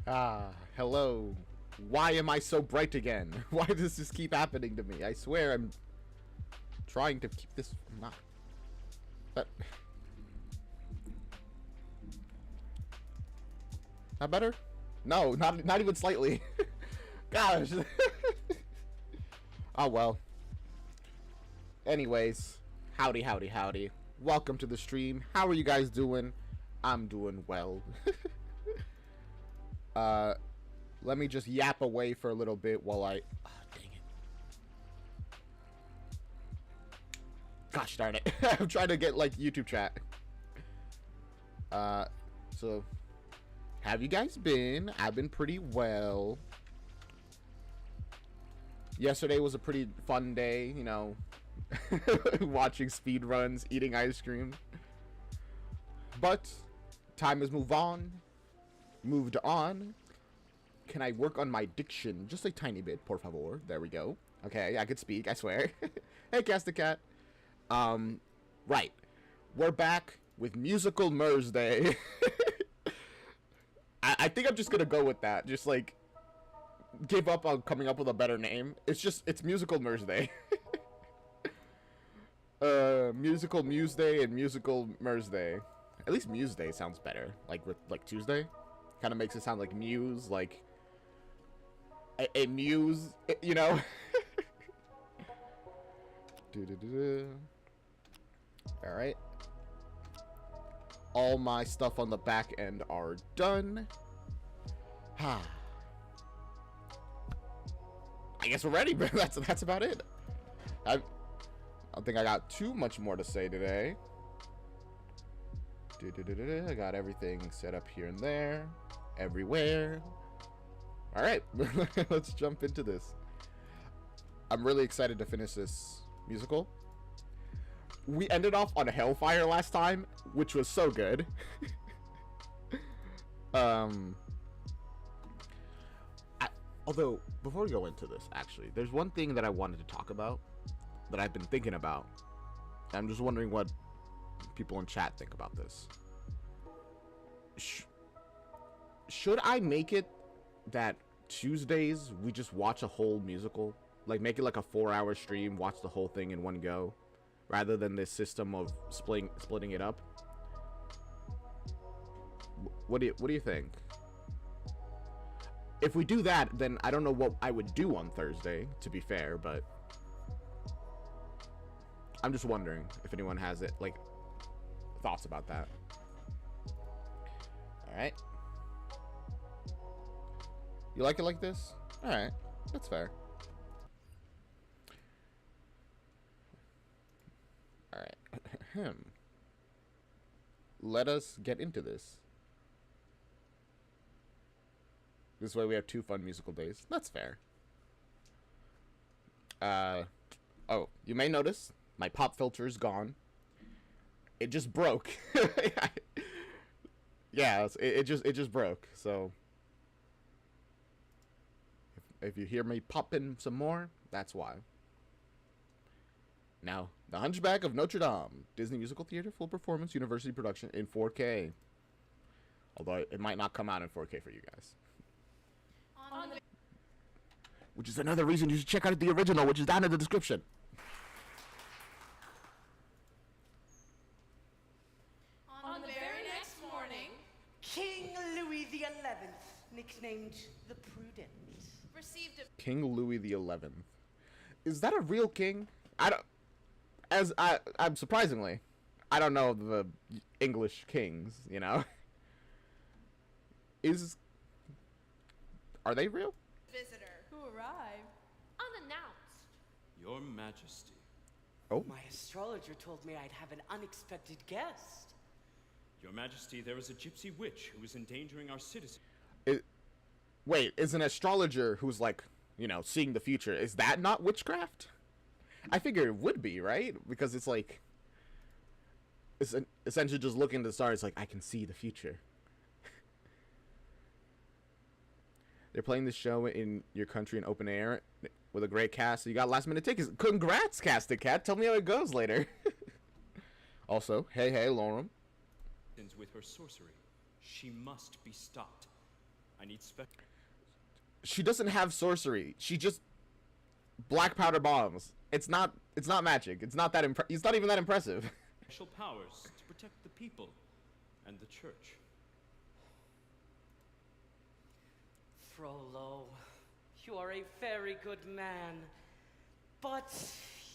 Hello. Why am I so bright again? Why does this keep happening to me? I swear I'm trying to keep this not. But not better? No, not even slightly. Gosh. Oh well. Anyways, howdy. Welcome to the stream. How are you guys doing? I'm doing well. Let me just yap away for a little bit while I... Oh, dang it. Gosh darn it. I'm trying to get, like, YouTube chat. So... Have you guys been? I've been pretty well. Yesterday was a pretty fun day, you know. Watching speedruns, eating ice cream. But... Time has moved on. Can I work on my diction just a tiny bit, por favor? There we go. Okay, I could speak, I swear. Hey, Casticat. Right. We're back with Musical Mhursday. I think I'm just gonna go with that. Just, like, give up on coming up with a better name. It's Musical Mhursday. Musical Mhursday and Musical Mhursday. At least Mhursday sounds better. Like Tuesday? Kind of makes it sound like Muse, like... A muse, you know? Alright. All my stuff on the back end are done. I guess we're ready, but that's about it. I don't think I got too much more to say today. I got everything set up here and there. Everywhere. Alright, let's jump into this. I'm really excited to finish this musical. We ended off on Hellfire last time, which was so good. Although, before we go into this, actually, there's one thing that I wanted to talk about that I've been thinking about. I'm just wondering what people in chat think about this. Should I make it that Tuesdays we just watch a whole musical, like make it like a 4-hour stream, watch the whole thing in one go, rather than this system of splitting it up? What do you think? If we do that, then I don't know what I would do on Thursday, to be fair, but I'm just wondering if anyone has it, like, thoughts about that. Alright. You like it like this? Alright, that's fair. Alright. Let us get into this. This way we have 2 fun musical days. That's fair. Oh, you may notice my pop filter is gone. It just broke. Yeah, it just broke. So if you hear me popping some more, that's why. Now, The Hunchback of Notre Dame, Disney Musical Theater full performance university production in 4K. Although it might not come out in 4K for you guys. Which is another reason you should check out the original, which is down in the description. On the very next morning, King Louis XI, nicknamed the Prudent, received a... King Louis XI. Is that a real king? I'm surprisingly, I don't know the English kings, you know? Are they real? Visitor who arrived unannounced. Your Majesty. Oh. My astrologer told me I'd have an unexpected guest. Your Majesty, there is a gypsy witch who is endangering our citizens. Wait, is an astrologer who's like, you know, seeing the future, is that not witchcraft? I figure it would be, right? Because it's like, it's essentially just looking at the stars like, I can see the future. They're playing this show in your country in open air with a great cast. So you got last minute tickets. Congrats, Casted Cat. Tell me how it goes later. Also, hey, Lauren. With her sorcery, she must be stopped. I need She doesn't have sorcery. She just black powder bombs. It's not magic. It's not that it's not even that impressive. special powers to protect the people and the church. Frollo, you are a very good man, but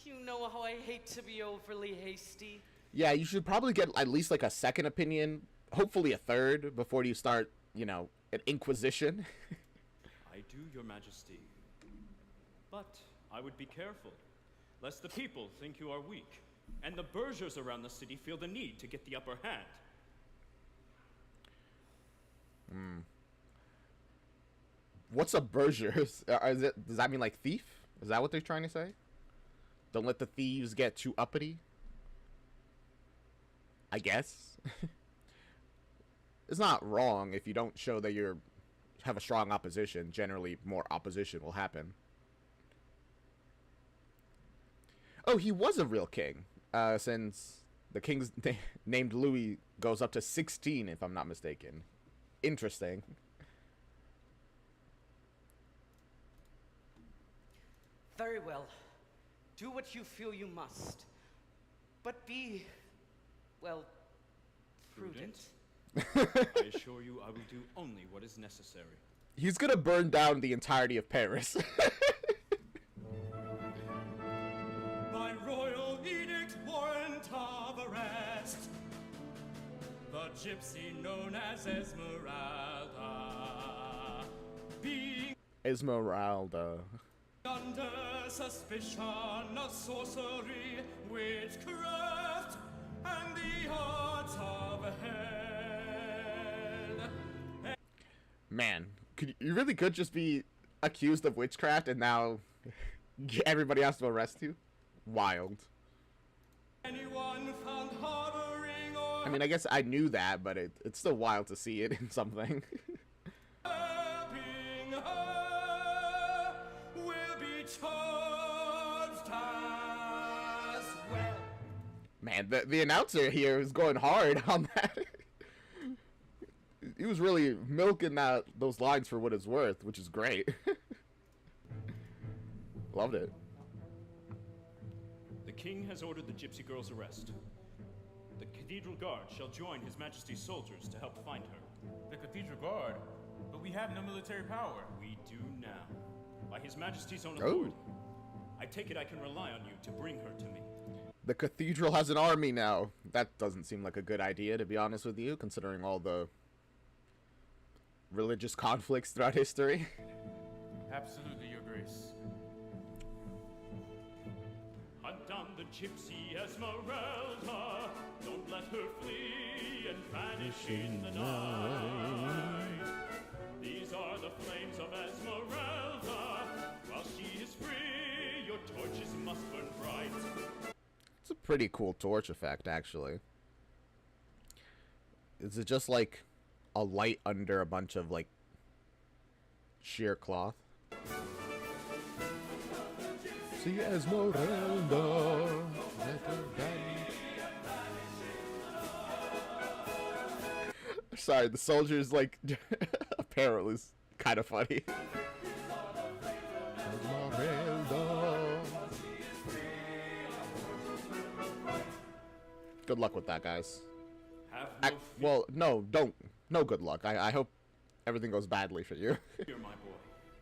you know how I hate to be overly hasty. Yeah, you should probably get at least like a second opinion, hopefully a third, before you start, you know, an inquisition. I do, Your Majesty. But I would be careful, lest the people think you are weak, and the burghers around the city feel the need to get the upper hand. What's a burgher? Does that mean like thief? Is that what they're trying to say? Don't let the thieves get too uppity? I guess. It's not wrong if you don't show that you have a strong opposition. Generally, more opposition will happen. Oh, he was a real king. Since the king's named Louis goes up to 16, if I'm not mistaken. Interesting. Very well. Do what you feel you must. But be, well, prudent. I assure you I will do only what is necessary. He's gonna burn down the entirety of Paris. By royal edict warrant of arrest, the gypsy known as Esmeralda, being Esmeralda. under suspicion of sorcery, witchcraft, and the arts of hell. Man, you really could just be accused of witchcraft and now everybody has to arrest you? Wild. Anyone found harboring or I mean, I guess I knew that, but it's still wild to see it in something. helping her will be charged as well. Man, the announcer here is going hard on that. He was really milking those lines for what it's worth, which is great. Loved it. The king has ordered the gypsy girl's arrest. The cathedral guard shall join His Majesty's soldiers to help find her. The Cathedral Guard? But we have no military power. We do now. By His Majesty's own Oh. authority. I take it I can rely on you to bring her to me. The cathedral has an army now. That doesn't seem like a good idea, to be honest with you, considering all the religious conflicts throughout history. Absolutely, Your Grace. Hunt down the gypsy Esmeralda. Don't let her flee and vanish in the night. These are the flames of Esmeralda. While she is free, your torches must burn bright. It's a pretty cool torch effect, actually. Is it just like a light under a bunch of like sheer cloth? See Esmeralda. Sorry, the soldiers like apparel is kind of funny. Esmeralda. Good luck with that, guys. Have no fear, Well, no, don't. No good luck. I hope everything goes badly for you. my boy.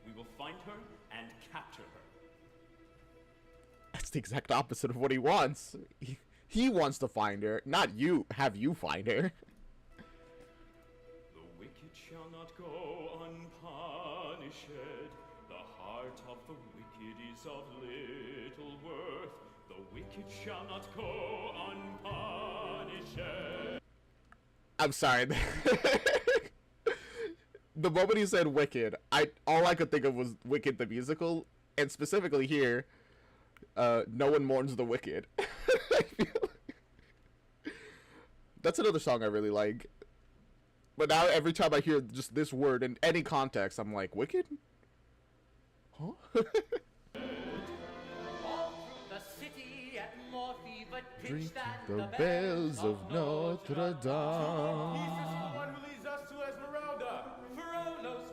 We will find her and capture her. That's the exact opposite of what he wants. He wants to find her, not you have you find her. The wicked shall not go unpunished. The heart of the wicked is of little worth. The wicked shall not go unpunished. I'm sorry. The moment he said Wicked, all I could think of was Wicked the musical, and specifically here, No One Mourns the Wicked. I feel that's another song I really like. But now every time I hear just this word in any context, I'm like, Wicked? Huh? The city at more fever pitch Drink than the bells of Notre Dame. He's just the one who leads us to Esmeralda. Frollo's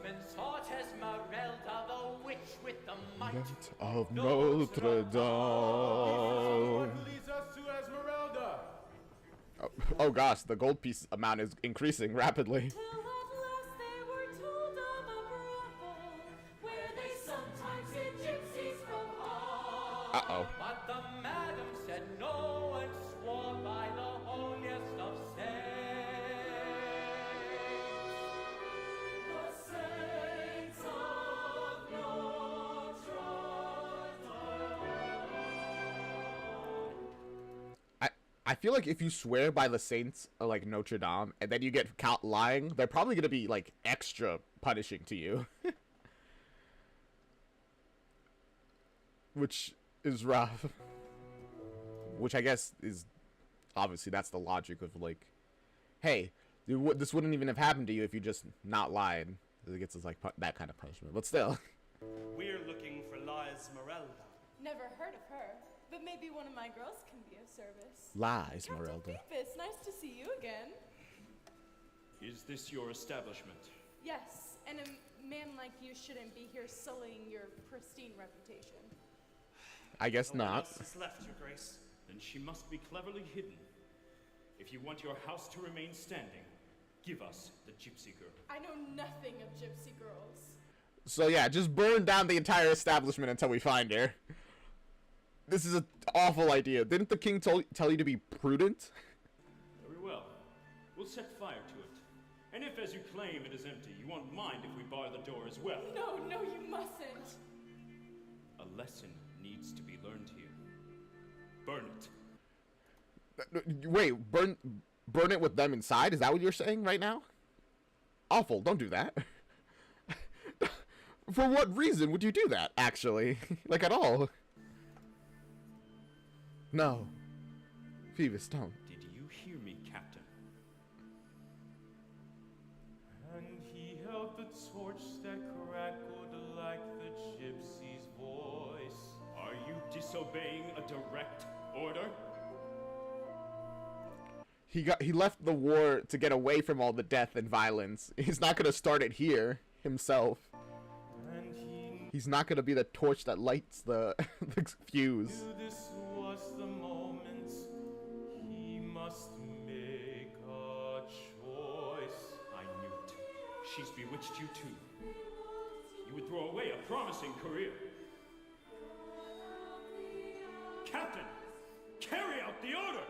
the might of Notre Dame. What leads us to Esmeralda? Oh gosh, the gold piece amount is increasing rapidly. Till at last they were told of a brothel where they sometimes hid gypsies from home. Uh-oh. But the madam said no and swore by the holiest of The saints of Notre Dame. I feel like if you swear by the saints of, like, Notre Dame and then you get caught lying, they're probably gonna be like extra punishing to you. Which is rough. Which I guess is obviously that's the logic of like, hey, this wouldn't even have happened to you if you just not lied. It gets us like that kind of punishment, but still. We're looking for La Esmeralda. Never heard of her, but maybe one of my girls can be of service. Lies, Captain Esmeralda. Phoebus, nice to see you again. Is this your establishment? Yes, and a man like you shouldn't be here sullying your pristine reputation. I guess No one not. else has left, Your Grace. Then she must be cleverly hidden. If you want your house to remain standing, give us the gypsy girl. I know nothing of gypsy girls. So yeah, just burn down the entire establishment until we find her. This is an awful idea. Didn't the king tell you to be prudent? Very well. We'll set fire to it. And if, as you claim, it is empty, you won't mind if we bar the door as well. No, you mustn't. A lesson needs to be learned here. Burn it. Wait, burn it with them inside? Is that what you're saying right now? Awful, don't do that. For what reason would you do that, actually? Like, at all? No. Phoebus, don't. Did you hear me, Captain? And he held the torch that crackled like the gypsy's voice. Are you disobeying a direct order? He left the war to get away from all the death and violence. He's not gonna start it here himself. And he He's not gonna be the torch that lights the, the fuse. knew this was the moment. He must make a choice. I knew it. She's bewitched you too. You would throw away a promising career. Captain, carry out the order!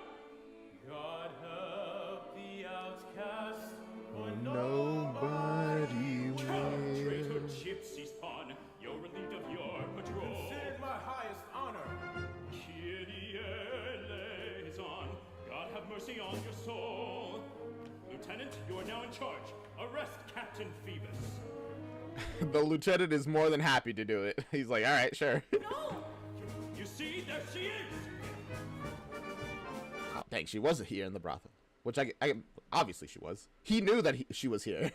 God help the outcast, for Nobody Come, traitor will. gypsy spawn, you're relieved of your patrol. considered my highest honor. Kyrie eleison, God have mercy on your soul. Lieutenant, you are now in charge. Arrest Captain Phoebus. The lieutenant is more than happy to do it. He's like, all right, sure. No! You see, there she is! Oh, dang, she wasn't here in the brothel. Which I obviously she was. He knew that she was here.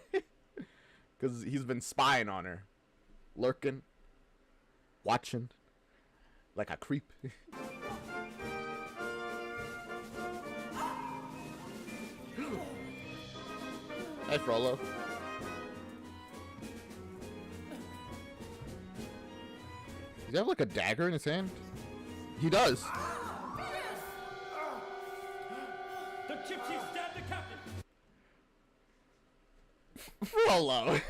Because he's been spying on her. Lurking. Watching. Like a creep. Hey, Frollo. Does he have like a dagger in his hand? He does. The gypsy stabbed the captain! Frollo.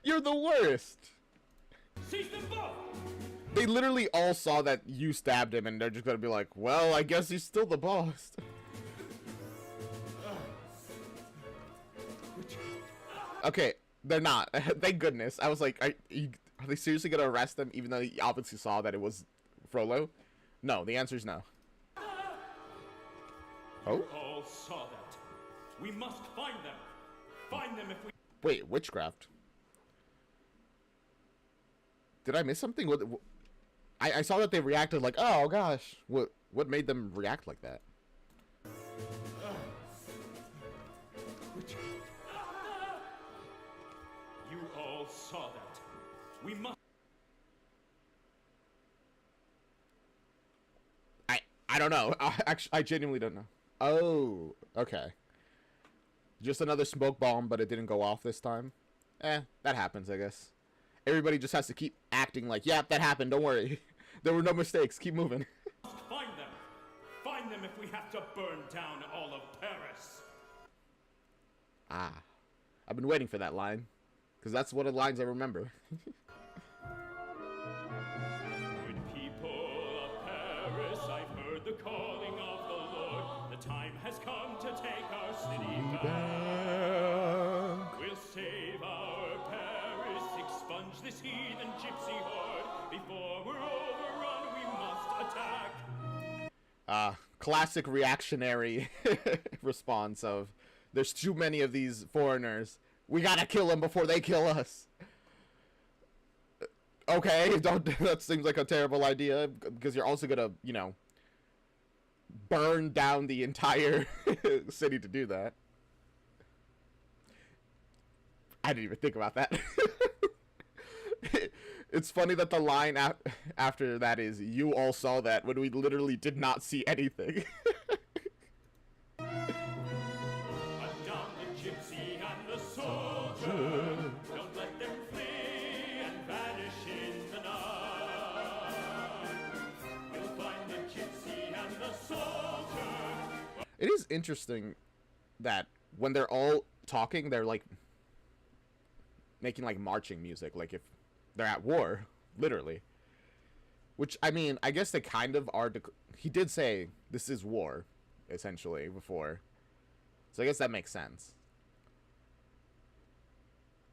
You're the worst. Seize them both! They literally all saw that you stabbed him and they're just gonna be like, well, I guess he's still the boss. Okay, they're not. Thank goodness. I was like, are they seriously gonna arrest them even though he obviously saw that it was Frollo? No, the answer is no. Oh? All saw that. We must find them. Find them if we... Wait, witchcraft. Did I miss something? I saw that they reacted like, oh gosh. What made them react like that? You all saw that. We must... I don't know. I genuinely don't know. Oh, okay. Just another smoke bomb, but it didn't go off this time. That happens, I guess. everybody just has to keep acting like, yeah, that happened, don't worry. There were no mistakes, keep moving. Find them. Find them if we have to burn down all of Paris. Ah, I've been waiting for that line, because that's one of the lines I remember. Good people of Paris, I've heard the calling of the Lord. The time has come to take our city back. We'll save our Paris, expunge this heathen gypsy horde. Before we're overrun, we must attack. Classic reactionary response of, there's too many of these foreigners. We gotta kill them before they kill us. Okay, that seems like a terrible idea, because you're also gonna, you know, burn down the entire city to do that. I didn't even think about that. It's funny that the line after that is, you all saw that, when we literally did not see anything. Down the gypsy and the soldier. Don't let them flee and vanish in the night. You'll find the gypsy and the soldier. It is interesting that when they're all talking, they're like making like marching music, like if they're at war, literally. Which, I mean, I guess they kind of are. He did say this is war, essentially, before. So I guess that makes sense.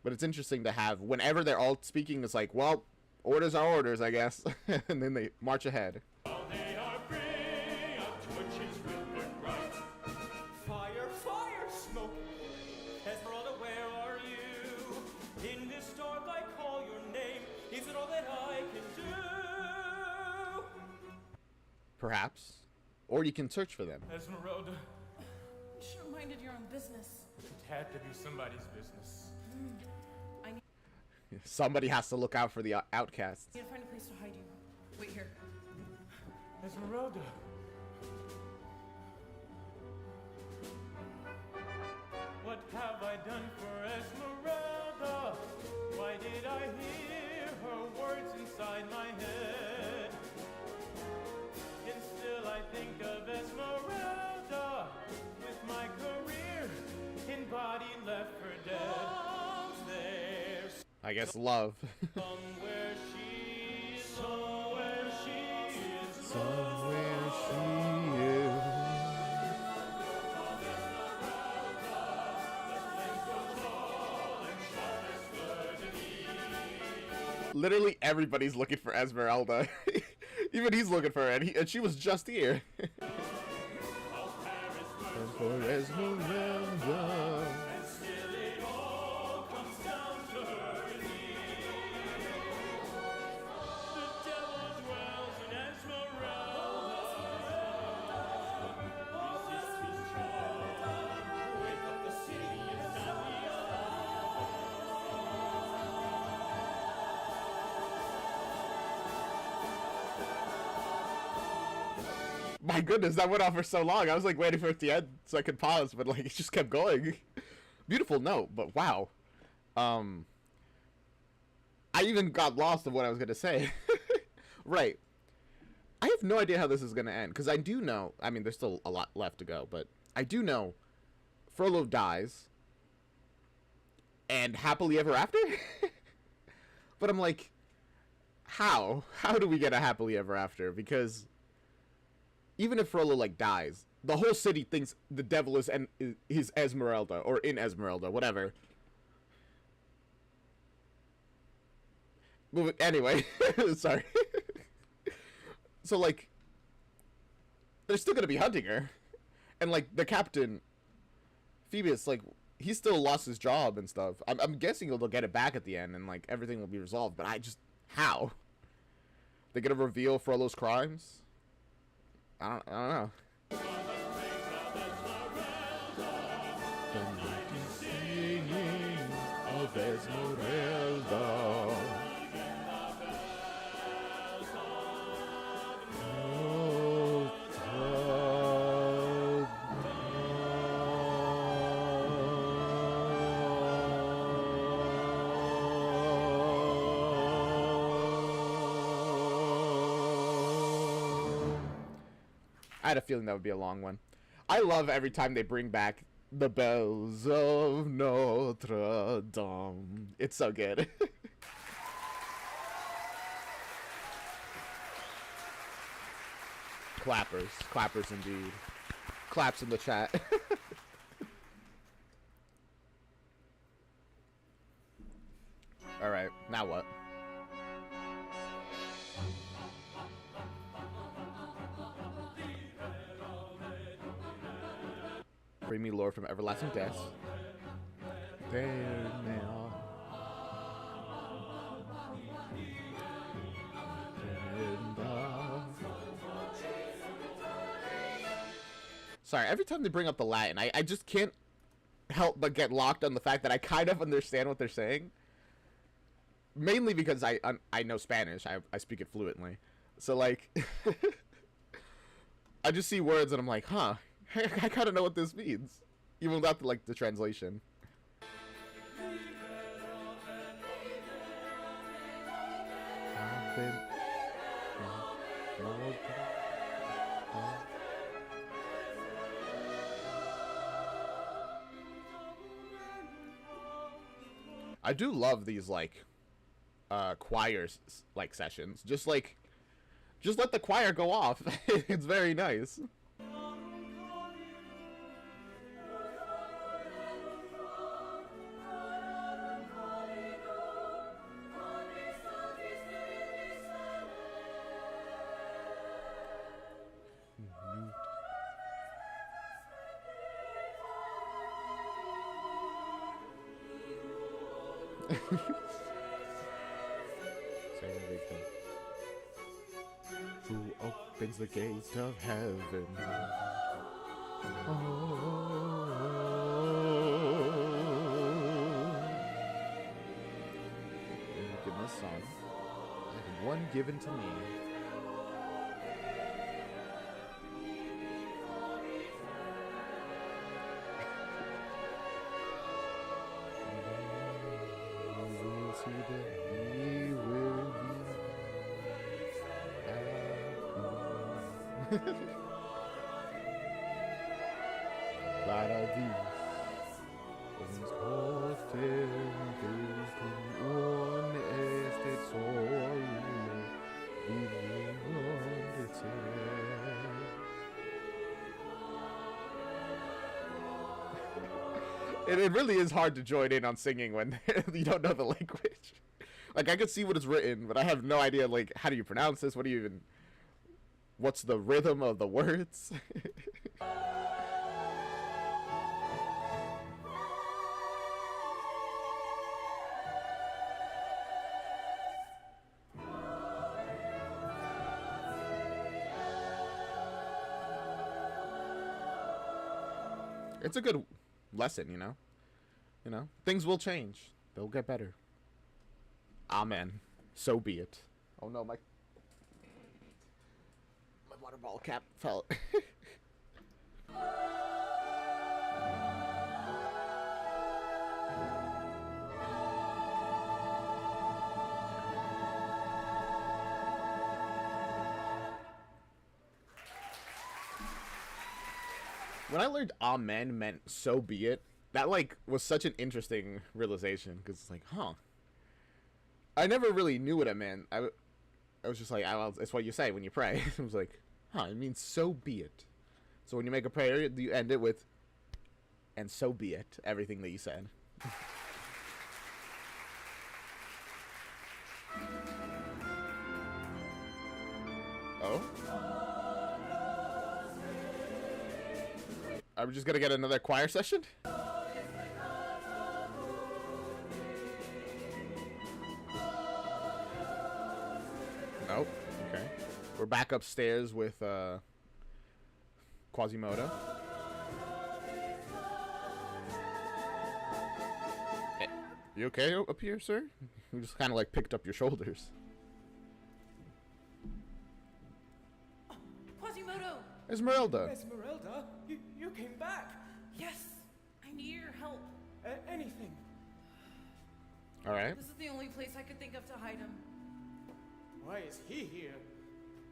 But it's interesting to have, whenever they're all speaking, it's like, well, orders are orders, I guess. And then they march ahead. While they are free, our torches will burn bright. Fire, fire, smoke. Esmeralda, where are you? In this dark I call your name. Is it all that I can do? Perhaps. Or you can search for them. Esmeralda, You should have minded your own business. it had to be somebody's business. Somebody has to look out for the outcasts. I need to find a place to hide you. Wait here. Esmeralda. What have I done for Esmeralda? Why did I hear her words inside my head? And still I think of Esmeralda, with my career in body left for dead. There's I guess love. somewhere she is, somewhere she is, Somewhere she is. Literally everybody's looking for Esmeralda. Even he's looking for her, and she was just here. For Esmeralda. My goodness, that went on for so long. I was like waiting for it to end so I could pause, but like it just kept going. Beautiful note, but wow. I even got lost of what I was gonna say. Right. I have no idea how this is gonna end, because I do know, I mean there's still a lot left to go, but I do know Frollo dies and happily ever after. But I'm like, how do we get a happily ever after? Because even if Frollo like dies, the whole city thinks the devil is Esmeralda, or in Esmeralda, whatever. But anyway, sorry. So like, they're still gonna be hunting her, and like the captain, Phoebus, like he still lost his job and stuff. I'm guessing they'll get it back at the end, and like everything will be resolved. But how? They're gonna reveal Frollo's crimes? I don't know. Of Esmeralda. had a feeling that would be a long one. I love every time they bring back the bells of Notre Dame. It's so good. Clappers. Clappers indeed. Claps in the chat. Alright, now what? Bring me Lord from everlasting death. There now. Sorry, every time they bring up the Latin, I just can't help but get locked on the fact that I kind of understand what they're saying. Mainly because I know Spanish. I speak it fluently. So, like, I just see words and I'm like, huh, I kind of know what this means. Even without, like, the translation. I do love these, like, choirs, like, sessions. Just let the choir go off. It's very nice. Who opens the gates of heaven? Give me a song. I have one given to me. It really is hard to join in on singing when you don't know the language. Like, I could see what is written, but I have no idea, like, how do you pronounce this? What do you even... What's the rhythm of the words? It's a good lesson, you know? You know? Things will change. They'll get better. Amen. So be it. Oh no, my water bottle cap fell. When I learned amen meant so be it, that, like, was such an interesting realization, because it's like, huh. I never really knew what it meant. I was just like, well, it's what you say when you pray. I was like, huh, it means so be it. So when you make a prayer, you end it with, and so be it, everything that you said. Oh? Are we just gonna get another choir session? Nope. Okay. We're back upstairs with Quasimodo. Hey, you okay up here, sir? You just kind of like picked up your shoulders. Quasimodo! Esmeralda. Esmeralda, you came back. Yes, I need your help. Anything. All right. This is the only place I could think of to hide him. Why is he here?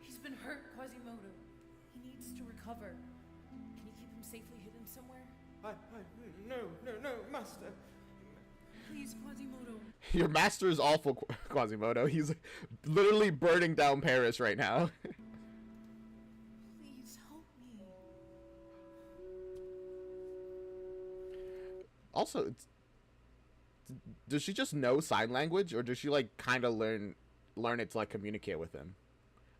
He's been hurt, Quasimodo. He needs to recover. Can you keep him safely hidden somewhere? No, master. Please, Quasimodo. Your master is awful, Quasimodo. He's literally burning down Paris right now. Please help me. Also, does she just know sign language, or does she like kind of learn it to like communicate with him?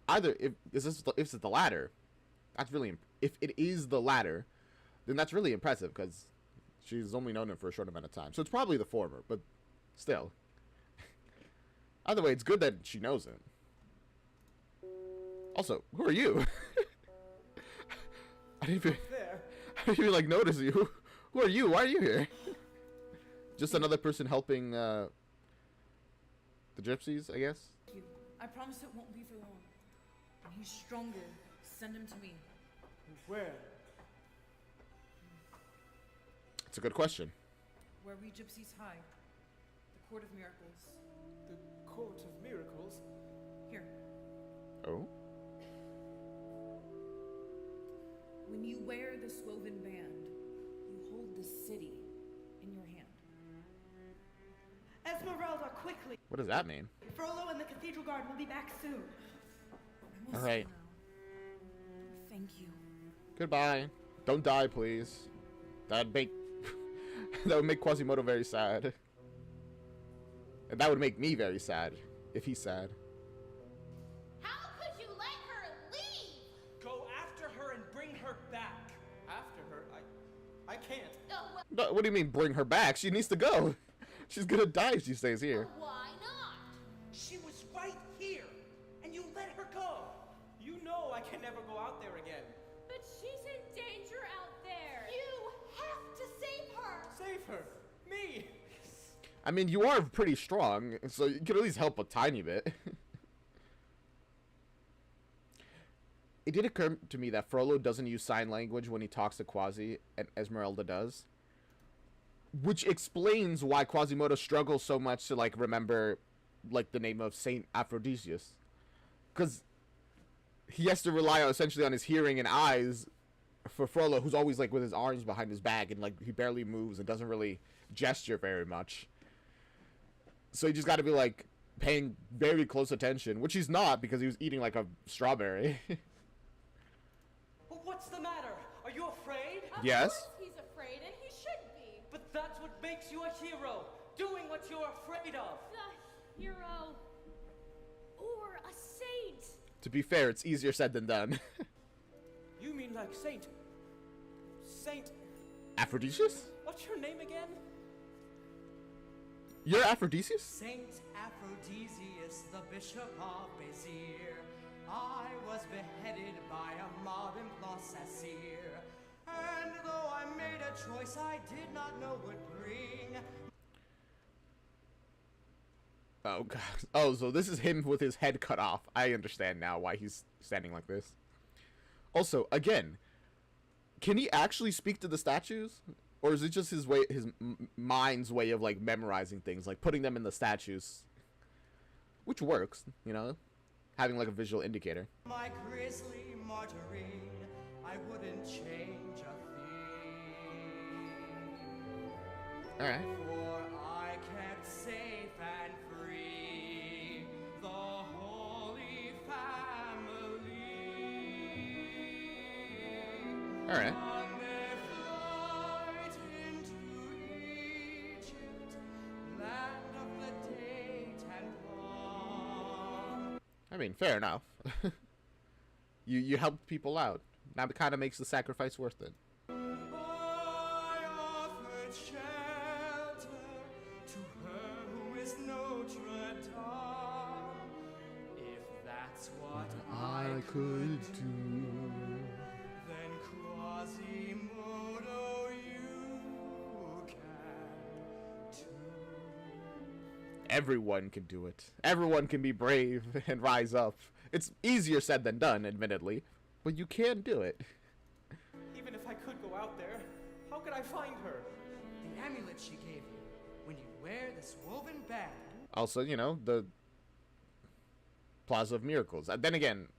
Either if it's the latter, that's really if it is the latter, then that's really impressive because she's only known him for a short amount of time. So it's probably the former, but still. Either way, it's good that she knows him. Also, who are you? I didn't even like notice you. Who are you? Why are you here? Just another person helping the gypsies, I guess. I promise it won't be for long. When he's stronger, send him to me. Where? It's a good question. Where we gypsies hide. The Court of Miracles. The Court of Miracles? Here. Oh? When you wear this woven band, you hold the city in your hand. Esmeralda, quickly! What does that mean? Frollo and the Cathedral Guard will be back soon. I must All right. go now. Thank you. Goodbye. Don't die, please. That'd make that would make Quasimodo very sad. And that would make me very sad if he's sad. How could you let her leave? Go after her and bring her back. After her? I can't. Oh, well, No, what do you mean bring her back? She needs to go. She's gonna die if she stays here. why not? She was right here, and you let her go. You know I can never go out there again. But she's in danger out there. You have to save her. Save her. Me. I mean, you are pretty strong, so you can at least help a tiny bit. It did occur to me that Frollo doesn't use sign language when he talks to Quasi, and Esmeralda does. Which explains why Quasimodo struggles so much to, like, remember, like, the name of Saint Aphrodisius. Because he has to rely essentially on his hearing and eyes for Frollo, who's always, like, with his arms behind his back, and, like, he barely moves and doesn't really gesture very much. So you just got to be, like, paying very close attention, which he's not because he was eating, like, a strawberry. Well, what's the matter? Are you afraid? Yes? Of course he's afraid, and he should be. But that's what makes you a hero. Doing what you're afraid of. The hero. Or a saint. To be fair, it's easier said than done. You mean like Saint... Aphrodisius? What's your name again? You're Aphrodisius? Saint Aphrodisius, the Bishop of Béziers. I was beheaded by a mob in Place Sacyr. And though I made a choice I did not know would bring... Oh, God. Oh, so this is him with his head cut off. I understand now why he's standing like this. Also, again, can he actually speak to the statues? Or is it just his way, his mind's way of, like, memorizing things, like putting them in the statues? Which works, you know? Having, like, a visual indicator. My grisly martyring, I wouldn't change a thing. Alright. For I kept safe and free the Holy Family. Alright. On their flight into Egypt, land of the date and palm. I mean, fair enough. You helped people out. Now it kind of makes the sacrifice worth it. I offered shelter to her who is Notre Dame. If that's what I could do, then Quasimodo, you can too. Everyone can do it. Everyone can be brave and rise up. It's easier said than done, admittedly, but you can do it. Even if I could go out there, how could I find her? The amulet she gave you, when you wear this woven band. Also, you know, the Plaza of Miracles. Then again,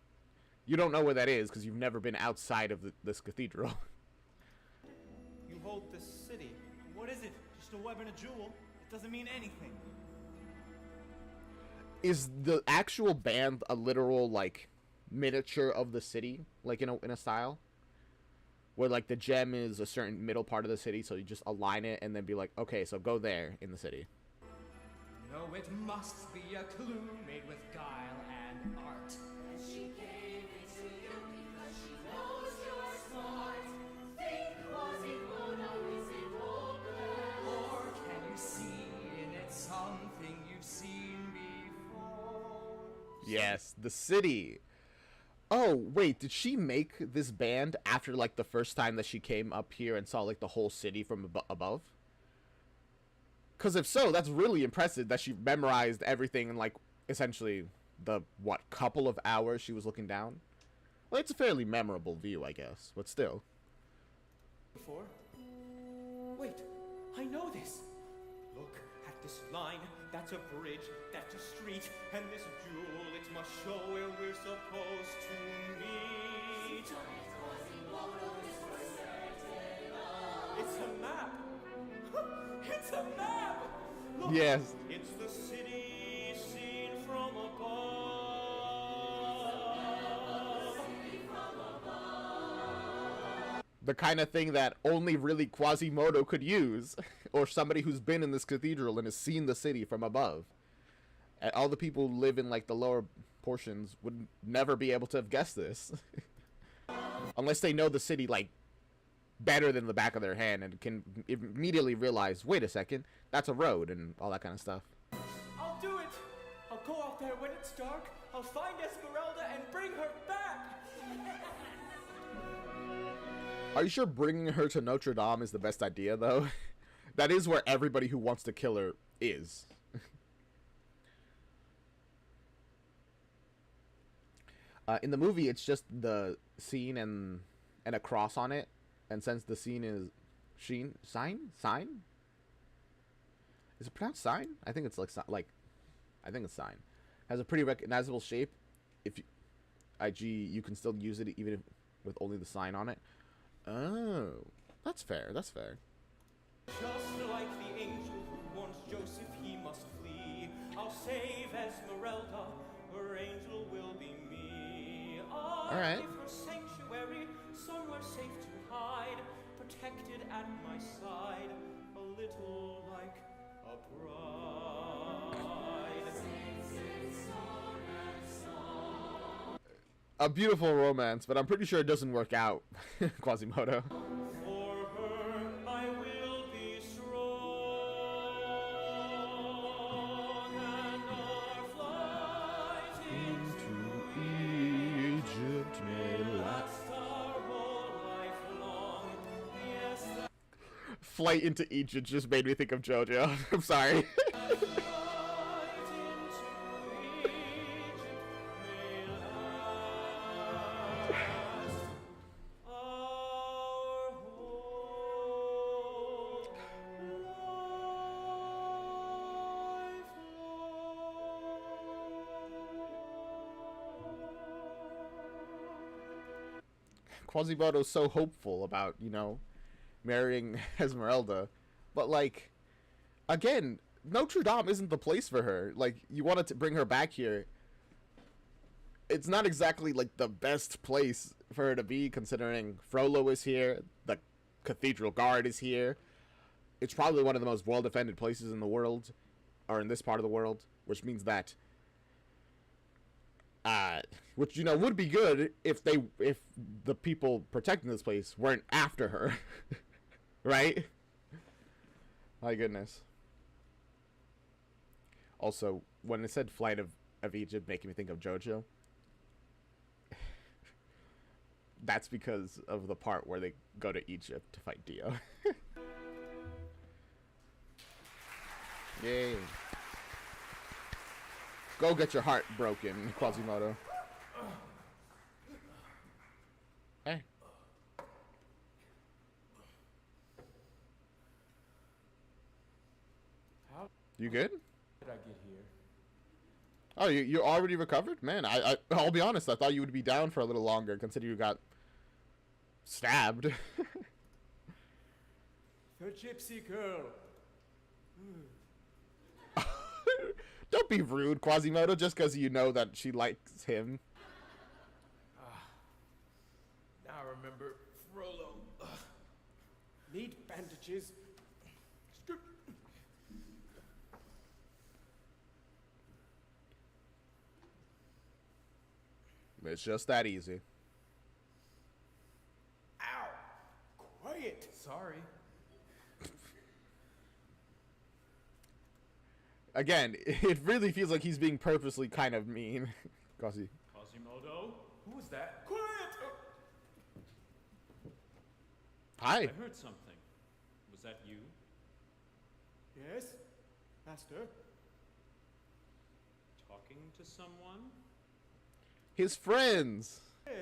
You don't know where that is because you've never been outside of this cathedral. You hold this city. What is it? Just a web and a jewel. It doesn't mean anything. Is the actual band a literal, like, miniature of the city? Like, in a style? Where, like, the gem is a certain middle part of the city, so you just align it and then be like, okay, so go there in the city. No, it must be a clue made with guile and art. And she gave it to you because she knows you're smart. Think Quasimodo is in hopeless. Or can you see in it something you've seen before? Yes, the city. Oh, wait, did she make this band after, like, the first time that she came up here and saw, like, the whole city from above? Because if so, that's really impressive that she memorized everything in, like, essentially the, what, couple of hours she was looking down? Well, it's a fairly memorable view, I guess, but still. Before? Wait, I know this. Look at this line. That's a bridge, that's a street, and this jewel, it must show where we're supposed to meet. It's a map. It's a map. Look, Yes. it's the city seen from above. The kind of thing that only really Quasimodo could use, or somebody who's been in this cathedral and has seen the city from above. And all the people who live in, like, the lower portions would never be able to have guessed this. Unless they know the city, like, better than the back of their hand and can immediately realize, wait a second, that's a road and all that kind of stuff. I'll do it. I'll go out there when it's dark. I'll find Esmeralda and bring her back. Are you sure bringing her to Notre Dame is the best idea, though? That is where everybody who wants to kill her is. In the movie, it's just the scene and a cross on it. And since the scene is sign? Is it pronounced sign? I think it's like I think it's sign. Has a pretty recognizable shape. If you, you can still use it even if, with only the sign on it. Oh, that's fair. That's fair. Just like the angel who warns Joseph he must flee, I'll save Esmeralda, her angel will be me. I'll right. give her sanctuary, somewhere safe to hide, protected at my side, a little like a bride. A beautiful romance, but I'm pretty sure it doesn't work out, Quasimodo. For her I will be strong, and our flight into Egypt may last. last our whole life long. Yes, that Flight into Egypt just made me think of JoJo. I'm sorry. flight into Egypt may last our whole life. Quasimodo's so hopeful about, you know, marrying Esmeralda. But, like, again, Notre Dame isn't the place for her. Like, you wanted to bring her back here. It's not exactly, like, the best place for her to be, considering Frollo is here, the Cathedral Guard is here. It's probably one of the most well-defended places in the world, or in this part of the world, which means that which, you know, would be good if the people protecting this place weren't after her. Right? My goodness. Also, when it said Flight of Egypt making me think of JoJo, that's because of the part where they go to Egypt to fight Dio. Yay. Go get your heart broken, Quasimodo. Hey. How You good? did I get here? Oh, you already recovered? Man, I'll be honest, I thought you would be down for a little longer, considering you got stabbed. The gypsy girl. Don't be rude, Quasimodo, just because you know that she likes him. Now I remember Frollo. Need bandages. It's just that easy. Ow! Quiet! Sorry. Again, it really feels like he's being purposely kind of mean. Quasi. Quasimodo? Who was that? Quiet! Hi. I heard something. Was that you? Yes, Master. Talking to someone? His friends. Yes,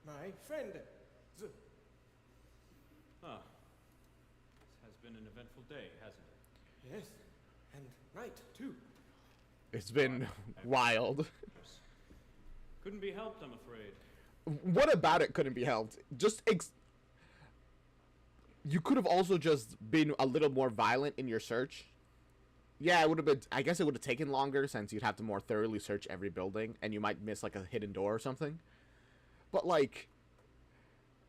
my friend. Huh. This has been an eventful day, hasn't it? Yes, and night too. It's been wild. Couldn't be helped, I'm afraid. What about it couldn't be helped? Just you could have also just been a little more violent in your search. Yeah, it would have been. I guess it would have taken longer since you'd have to more thoroughly search every building, and you might miss like a hidden door or something. But like,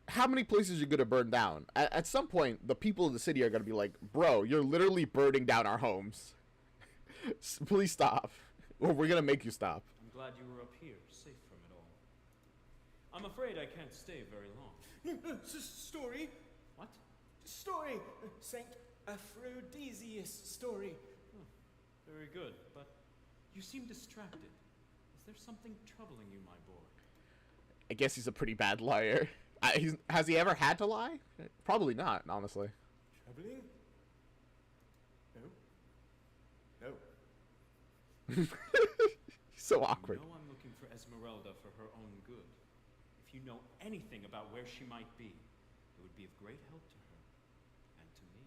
how many places are you gonna burn down? At some point, the people of the city are gonna be like, "Bro, you're literally burning down our homes. Please stop, or we're gonna make you stop." I'm glad you were up here, safe from it all. I'm afraid I can't stay very long. Story. What? Story. Saint Aphrodisias story. Very good, but you seem distracted. Is there something troubling you, my boy? I guess he's a pretty bad liar. Has he ever had to lie? Probably not, honestly. Troubling? No. He's so awkward. You know I'm looking for Esmeralda for her own good. If you know anything about where she might be, it would be of great help to her and to me.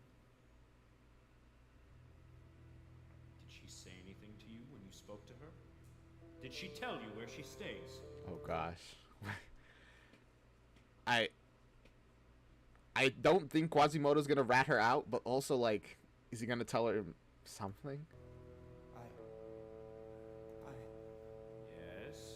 Did she say anything to you when you spoke to her? Did she tell you where she stays? Oh gosh. I don't think Quasimodo's gonna rat her out, but also like, is he gonna tell her something? Yes.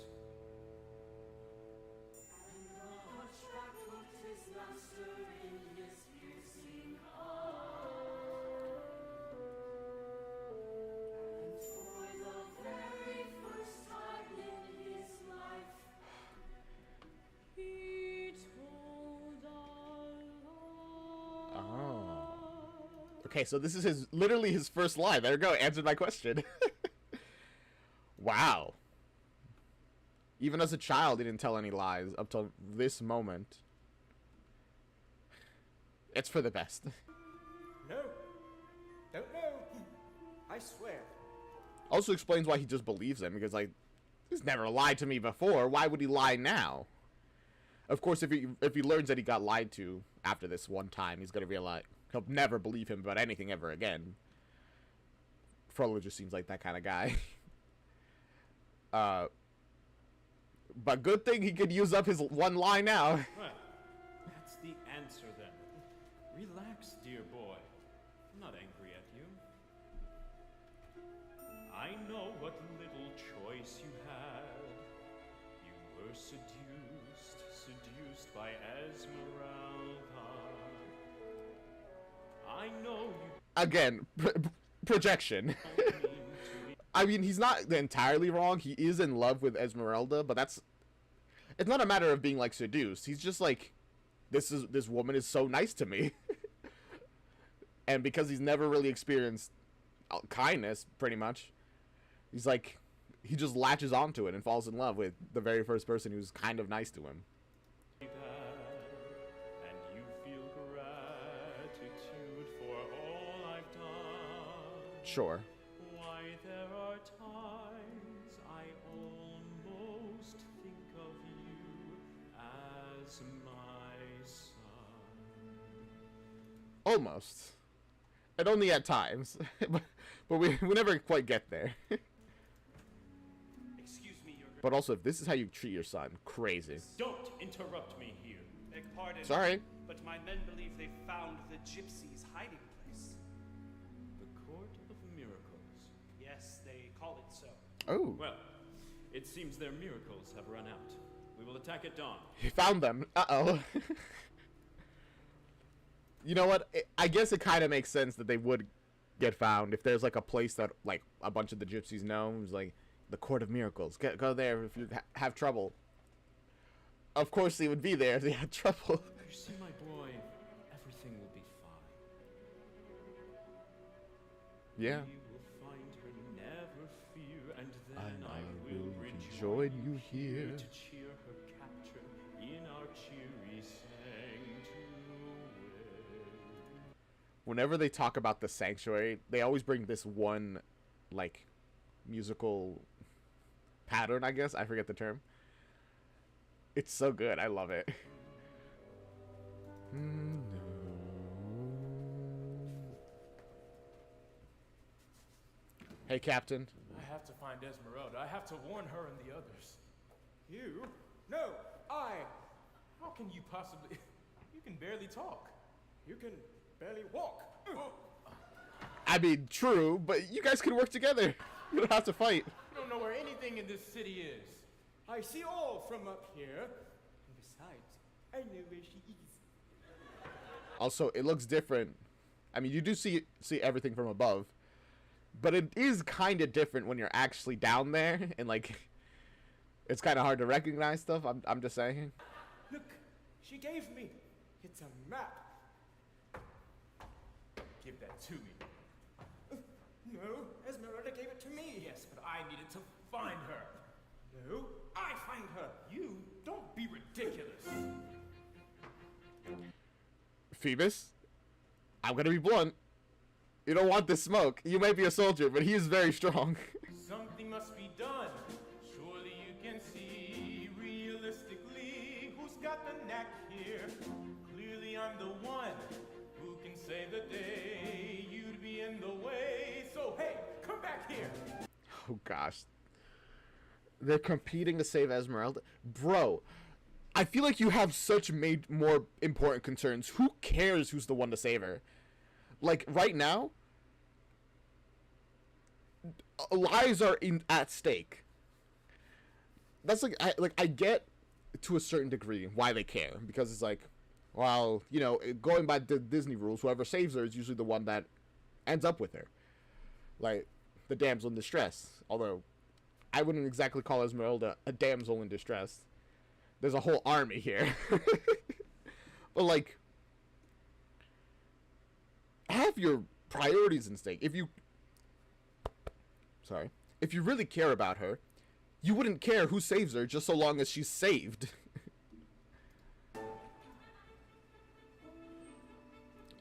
Okay, so this is literally his first line. There we go. Answered my question. Wow. Even as a child, he didn't tell any lies up till this moment. It's for the best. No. Don't know. I swear. Also explains why he just believes him, because like, he's never lied to me before. Why would he lie now? Of course, if he learns that he got lied to after this one time, he's gonna realize he'll never believe him about anything ever again. Frollo just seems like that kind of guy. But good thing he could use up his one line now. Well, that's the answer then. Relax, dear boy. I'm not angry at you. I know what little choice you had. You were seduced by Esmeralda. I know you Again, projection. I mean, he's not entirely wrong. He is in love with Esmeralda, but it's not a matter of being like seduced. He's just like, this woman is so nice to me. And because he's never really experienced kindness, pretty much, he's like, he just latches onto it and falls in love with the very first person who's kind of nice to him. and you feel gratitude for all I've done. Sure. Why, there are times I almost think of you as my son. Almost. And only at times. But we never quite get there. But also, if this is how you treat your son, crazy. Don't interrupt me here. Beg pardon. Sorry. But my men believe they found the gypsies' hiding place. The Court of Miracles. Yes, they call it so. Oh. Well, it seems their miracles have run out. We will attack at dawn. He found them. Uh-oh. You know what? I guess it kind of makes sense that they would get found if there's like a place that like a bunch of the gypsies know. It's like the Court of Miracles. Go there if you have trouble. Of course they would be there if they had trouble. You see, my boy, everything will be fine. Yeah. We will find her, never fear, and then And I will rejoin join you here. to cheer her capture in our cheery sanctuary. Whenever they talk about the sanctuary, they always bring this one like musical pattern, I guess. I forget the term. It's so good. I love it. Hey, Captain. I have to find Esmeralda. I have to warn her and the others. You? No, I. How can you possibly... You can barely talk. You can barely walk. I mean, true, but you guys can work together. You don't have to fight. You don't know where anything in this city is. I see all from up here. And besides, I know where she is. Also, it looks different. I mean, you do see everything from above, but it is kind of different when you're actually down there, and like, it's kind of hard to recognize stuff. I'm just saying. Look, she gave me. It's a map. Give that to me. No, Esmeralda gave it to me. Yes, but I needed to find her. No, I find her. You don't be ridiculous. Phoebus, I'm gonna be blunt. You don't want this smoke. You may be a soldier, but he is very strong. Something must be done. Surely you can see realistically who's got the knack here. Clearly I'm the one who can save the day. You'd be in the way. So hey, come back here. Oh gosh. They're competing to save Esmeralda. Bro, I feel like you have such more important concerns. Who cares who's the one to save her? Like, right now, lives are at stake. That's like, I get to a certain degree why they care. Because it's like, well, you know, going by the Disney rules, whoever saves her is usually the one that ends up with her. Like, the damsel in distress. Although, I wouldn't exactly call Esmeralda a damsel in distress. There's a whole army here. But, like, have your priorities in stake. If you really care about her, you wouldn't care who saves her just so long as she's saved.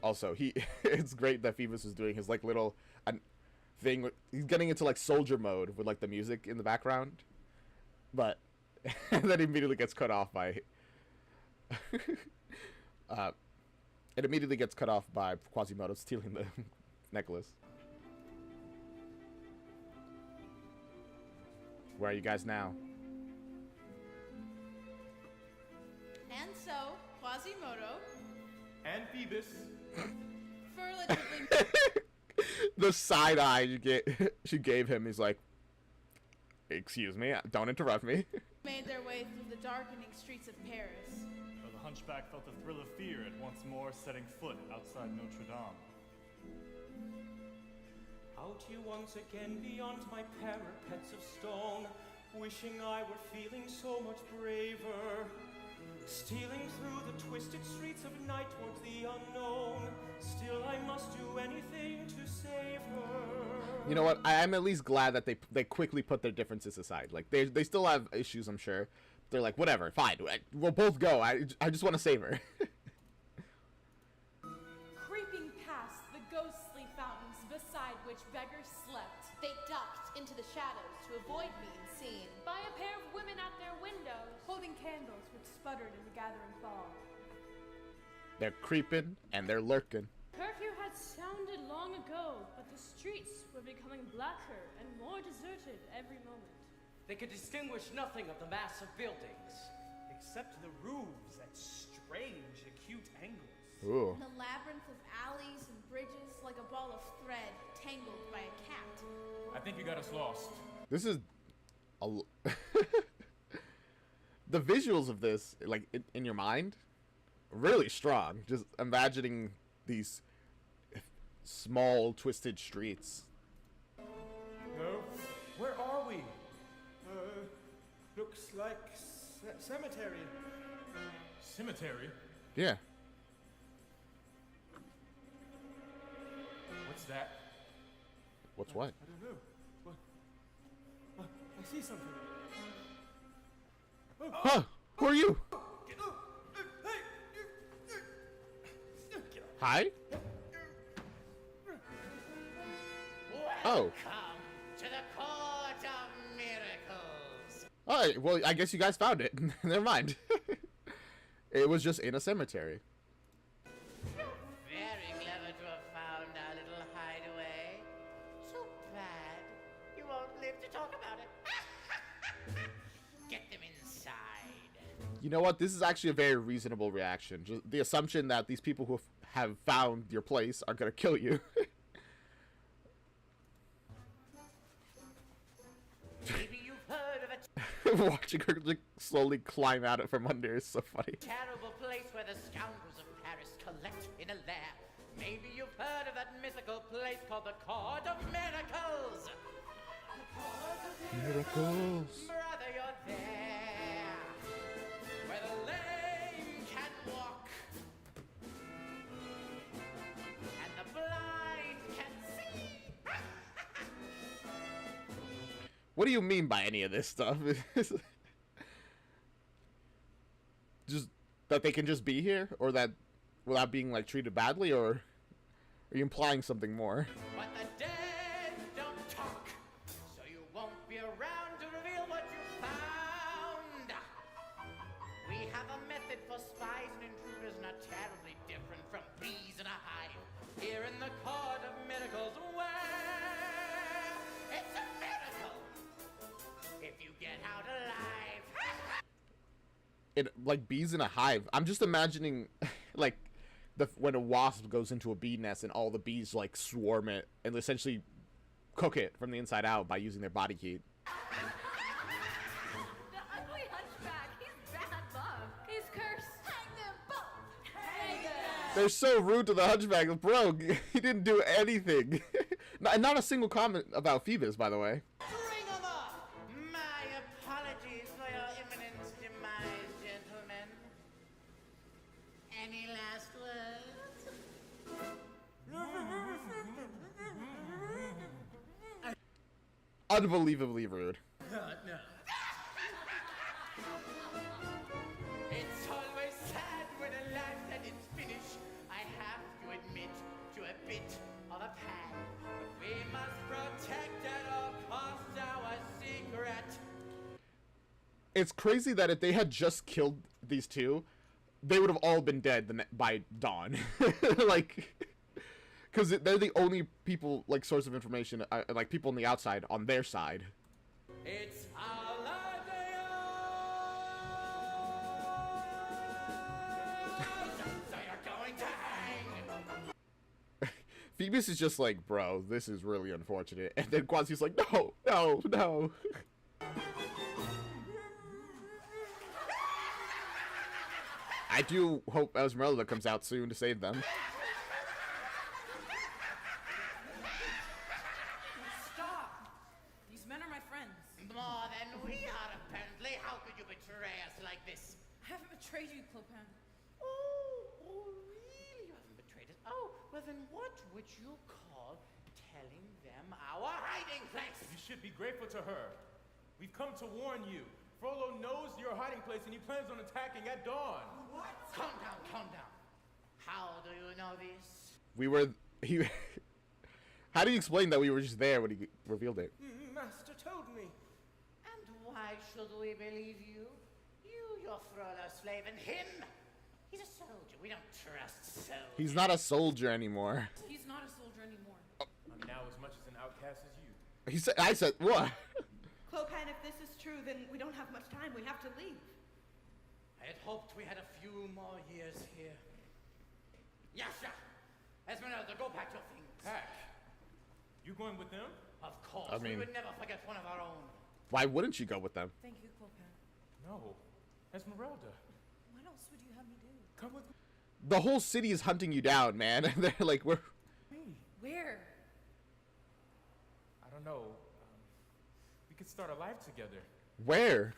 Also, it's great that Phoebus is doing his, like, little thing. He's getting into, like, soldier mode with, like, the music in the background. But then immediately gets cut off by... it immediately gets cut off by Quasimodo stealing the necklace. Where are you guys now? And so, Quasimodo, And Phoebus. furtively The side eye she gave him. He's like, excuse me, don't interrupt me. made their way through the darkening streets of Paris. Well, the hunchback felt the thrill of fear at once more setting foot outside Notre Dame. Out here once again beyond my parapets of stone, wishing I were feeling so much braver. Stealing through the twisted streets of night towards the unknown, still I must do anything to save her. You know what? I'm at least glad that they quickly put their differences aside. Like, they still have issues, I'm sure. They're like, whatever, fine, we'll both go. I just want to save her. Creeping past the ghostly fountains beside which beggars slept, They ducked into the shadows to avoid being seen. by a pair of women at their windows, holding candles which sputtered in the gathering fog. They're creeping and they're lurking. Curfew had sounded long ago, but the streets were becoming blacker and more deserted every moment. They could distinguish nothing of the mass of buildings. Except the roofs at strange, acute angles. Ooh. The labyrinth of alleys and bridges like a ball of thread tangled by a cat. I think you got us lost. This is the visuals of this, like in your mind, really strong. Just imagining these small, twisted streets. No? Where are we? Looks like cemetery. Cemetery? Yeah. What's that? What's what? I don't know. What? I see something. Huh? Who are you? Hi? Oh. Come to the Court of Miracles. Alright, well, I guess you guys found it. Never mind. It was just in a cemetery. Very clever to have found our little hideaway. So bad you won't live to talk about it. Get them inside. You know what? This is actually a very reasonable reaction. Just the assumption that these people who have found your place are gonna kill you. Maybe you've heard of it. Watching her like, slowly climb out it from under is so funny. Terrible place where the scoundrels of Paris collect in a lair. Maybe you've heard of that mythical place called the Court of Miracles. Miracles. Brother, you're there, where the lame can walk and the blind can see. What do you mean by any of this stuff? Just that they can just be here, or that without being like treated badly, or are you implying something more? But the dead don't talk, so you won't be around to reveal what you found. We have a method for spies and intruders not terribly different from bees in a hive. Here in the Court of Miracles, where it's a miracle if you get out alive. It like bees in a hive. I'm just imagining like when a wasp goes into a bee nest and all the bees like swarm it and essentially cook it from the inside out by using their body heat. The ugly hunchback, he's bad luck. He's cursed. Hang them both. Hang them. They're so rude to the hunchback. Bro, he didn't do anything. Not a single comment about Phoebus, by the way. Bring 'em up! My apologies for your imminent demise, gentlemen. Any last words? Unbelievably rude. No. It's always sad when a life that is finished. I have to admit to a bit of a pang. We must protect at all costs our secret. It's crazy that if they had just killed these two, they would have all been dead by dawn. Like, because they're the only people, like, source of information, like, people on the outside, on their side. It's so you're going to hang. Phoebus is just like, bro, this is really unfortunate. And then Quasi's like, no. I do hope Esmeralda comes out soon to save them. Stop! These men are my friends. More than we are, apparently. How could you betray us like this? I haven't betrayed you, Clopin. Oh, really? You haven't betrayed us? Oh, well then what would you call telling them our hiding place? You should be grateful to her. We've come to warn you. Frollo knows your hiding place and he plans on attacking at dawn. What? Calm down. How do you know this? How do you explain that we were just there when he revealed it? Master told me. And why should we believe you? You, your Frollo slave, and him? He's a soldier. We don't trust soldiers. He's not a soldier anymore. He's not a soldier anymore. I'm now as much as an outcast as you. I said, what? Clopan, if this is true, then we don't have much time. We have to leave. I had hoped we had a few more years here. Yasha! Esmeralda, go pack your things. Pack? You going with them? Of course. I mean, we would never forget one of our own. Why wouldn't you go with them? Thank you, Clopan. No. Esmeralda. What else would you have me do? Come with The whole city is hunting you down, man. They're like, we're... me. Where? I don't know. We could start a life together. Where?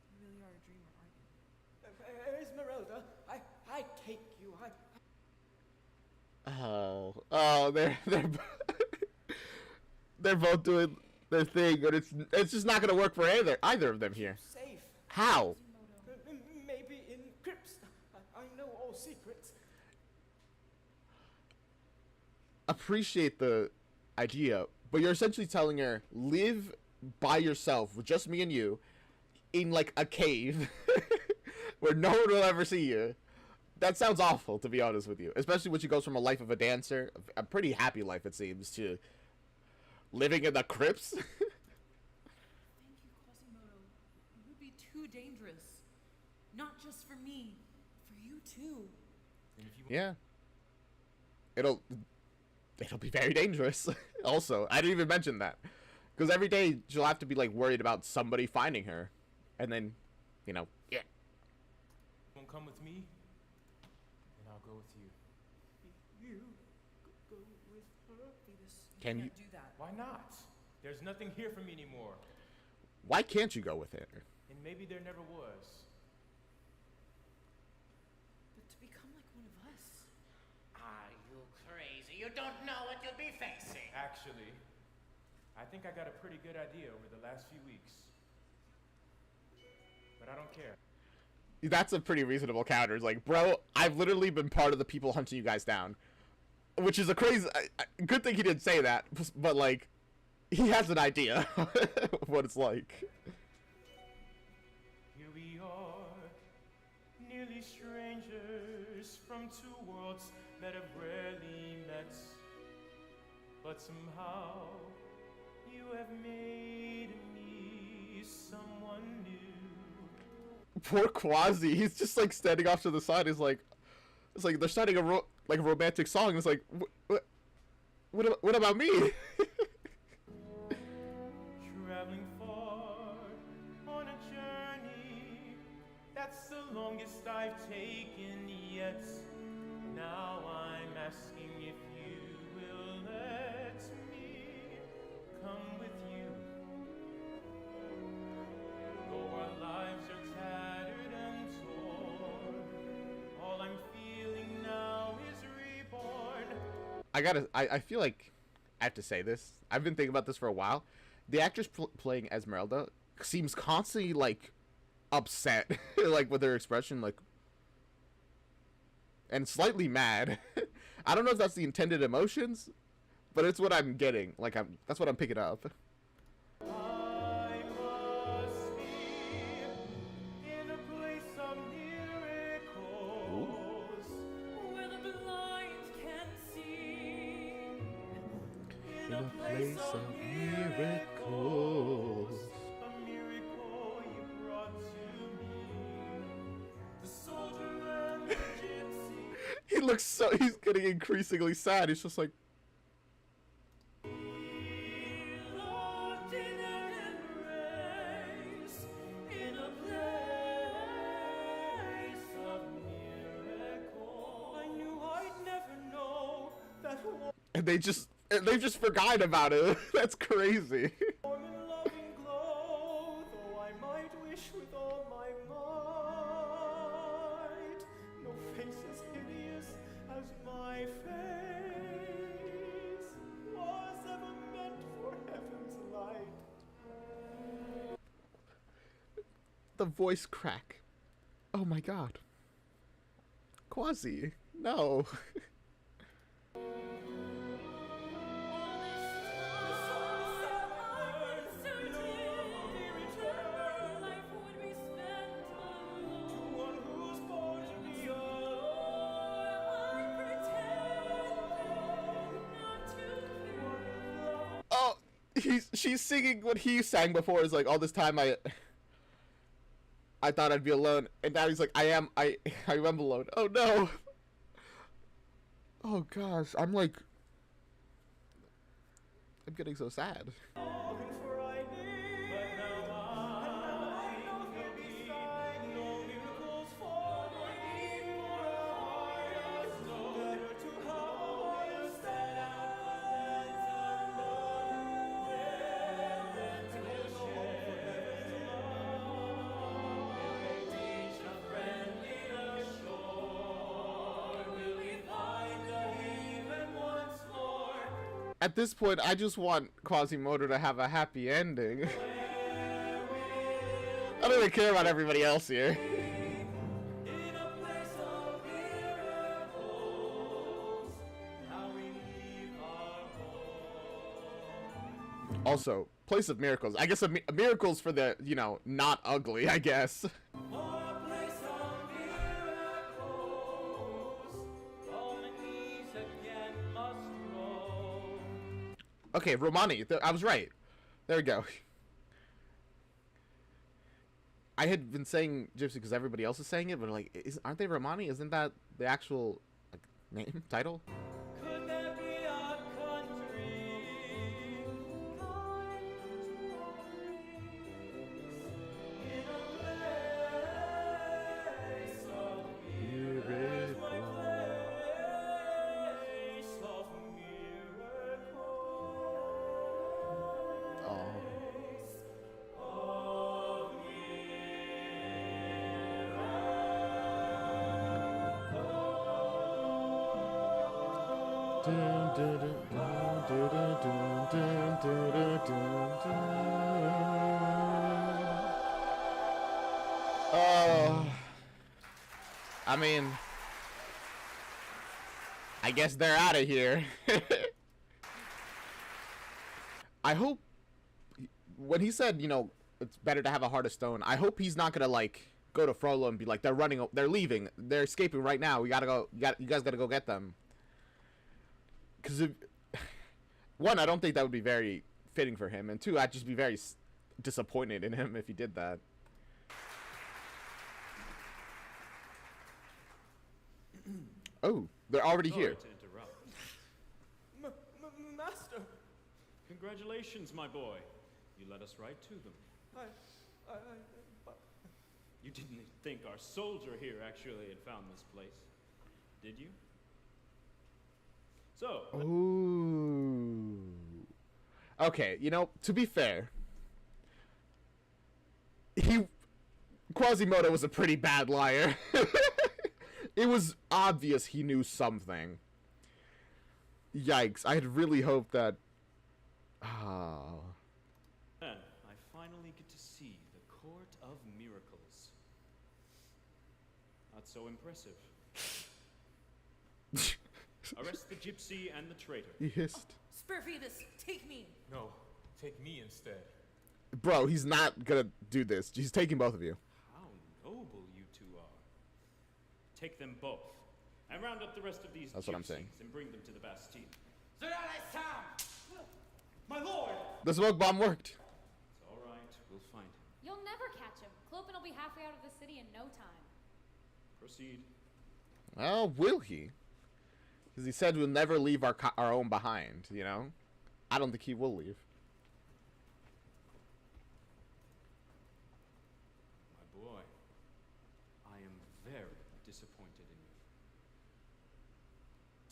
You really are a dreamer, aren't you? Esmeralda, I take you. Oh, they're both doing their thing, but it's just not gonna work for either of them here. Safe. How? Maybe in crypts. I know all secrets. Appreciate the idea, but you're essentially telling her live by yourself with just me and you in like a cave where no one will ever see you. That sounds awful, to be honest with you, especially when she goes from a life of a dancer, a pretty happy life it seems, to living in the crypts. Thank you, Quasimodo. It would be too dangerous. Not just for me, for you too. Yeah. It'll be very dangerous. Also, I didn't even mention that. Because every day she'll have to be like worried about somebody finding her. And then, yeah. Won't come with me, and I'll go with you. You go with her? Phoebus, Can can't do that. Why not? There's nothing here for me anymore. Why can't you go with her? And maybe there never was. But to become like one of us. Are you crazy? You don't know what you'll be facing. Actually, I think I got a pretty good idea over the last few weeks. But I don't care. That's a pretty reasonable counter. It's like, bro, I've literally been part of the people hunting you guys down. Which is a crazy... good thing he didn't say that. But, like, he has an idea of what it's like. Here we are, nearly strangers from two worlds that have rarely met. But somehow, you have made me someone new. Poor Quasi, he's just like standing off to the side. He's like, it's like they're starting a romantic song. It's like, what about me? Traveling far on a journey, that's the longest I've taken yet. Now I'm asking if you will let me come with you. Though our lives are tattered and torn, all I'm feeling now is reborn. I feel like I have to say this. I've been thinking about this for a while. The actress playing Esmeralda seems constantly like upset, like with her expression, like, and slightly mad. I don't know if that's the intended emotions, but it's what I'm getting. Like that's what I'm picking up. I must be in a place of miracles, Where the blind can see. in a place of miracles, a miracle you brought to me. The soldier and the gypsy. He's getting increasingly sad. He's just like, Loved in an embrace, in a place of miracle. I knew I'd never know that and they've just forgotten about it. That's crazy. warm and loving glow, though I might wish with all my might. No face as hideous as my face was ever meant for heaven's light. The voice crack. Oh my god. Quasi, no. One who's born to be alone. Oh, she's singing what he sang before. Is like, all this time I thought I'd be alone, and now he's like, I am alone. Oh no. Oh gosh, I'm getting so sad. At this point, I just want Quasimodo to have a happy ending. I don't even care about everybody else here. Also, place of miracles. I guess a miracles for the, you know, not ugly, I guess. Okay, Romani. I was right. There we go. I had been saying Gypsy because everybody else is saying it, but like, aren't they Romani? Isn't that the actual like name title? Could there be a country in a place of miracles? Place of miracles. Oh. I mean, I guess they're out of here. I hope when he said, you know, it's better to have a heart of stone, I hope he's not gonna like go to Frollo and be like, they're leaving, they're escaping right now, we gotta go, you guys gotta go get them. Because one, I don't think that would be very fitting for him, and two, I'd just be very disappointed in him if he did that. Oh, they're already here. Sorry to interrupt. Master! Congratulations, my boy. You led us right to them. You didn't think our soldier here actually had found this place, did you? So. Ooh. Okay, you know, to be fair, Quasimodo was a pretty bad liar. It was obvious he knew something. Yikes, I had really hoped that... Oh. Then I finally get to see the Court of Miracles. Not so impressive. Arrest the gypsy and the traitor. He hissed. Sperfidus, take me. No, take me instead. Bro, he's not gonna do this. He's taking both of you. How noble you two are. Take them both, and round up the rest of these That's what I'm saying. and bring them to the Bastille. My lord! The smoke bomb worked. It's all right. We'll find him. You'll never catch him. Clopin will be halfway out of the city in no time. Proceed. Well, will he? Because he said we'll never leave our own behind, you know? I don't think he will leave. My boy, I am very disappointed in you.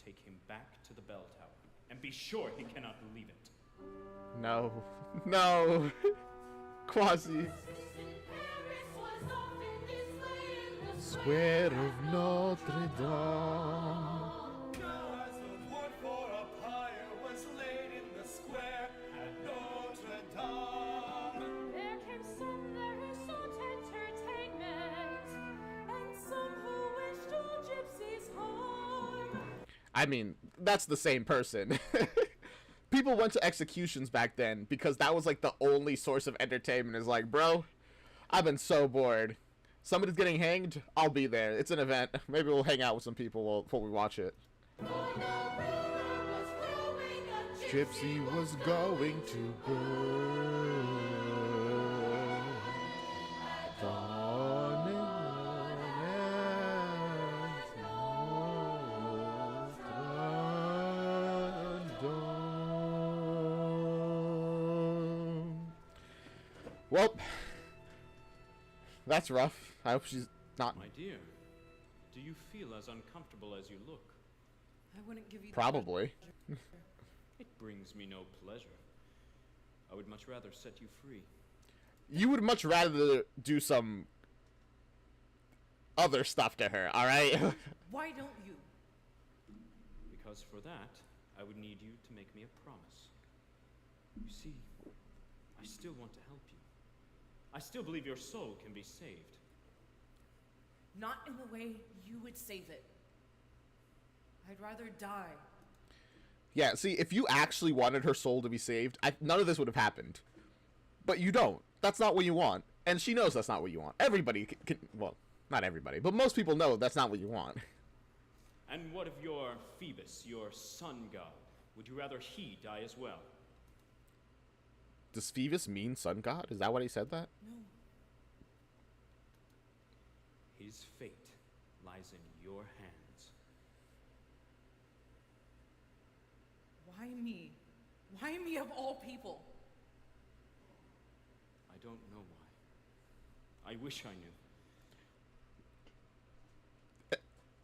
Take him back to the bell tower, and be sure he cannot leave it. No. No. Quasi. Square of Notre Dame. I mean, that's the same person. People went to executions back then because that was like the only source of entertainment. Is like, bro, I've been so bored. Somebody's getting hanged, I'll be there. It's an event. Maybe we'll hang out with some people before we watch it. gypsy was going to burn. Dawn and dawn. Well, that's rough. I hope she's not. My dear, do you feel as uncomfortable as you look? I wouldn't give you Probably. It brings me no pleasure. I would much rather set you free. You would much rather do some other stuff to her, alright? Why don't you? Because for that, I would need you to make me a promise. You see, I still want to help you. I still believe your soul can be saved. Not in the way you would save it. I'd rather die. Yeah, see, if you actually wanted her soul to be saved, none of this would have happened. But you don't. That's not what you want. And she knows that's not what you want. Everybody can, well, not everybody, but most people know that's not what you want. And what of your Phoebus, your sun god? Would you rather he die as well? Does Phoebus mean sun god? Is that what he said that? No. His fate lies in your hands. Why me? Why me of all people? I don't know why. I wish I knew.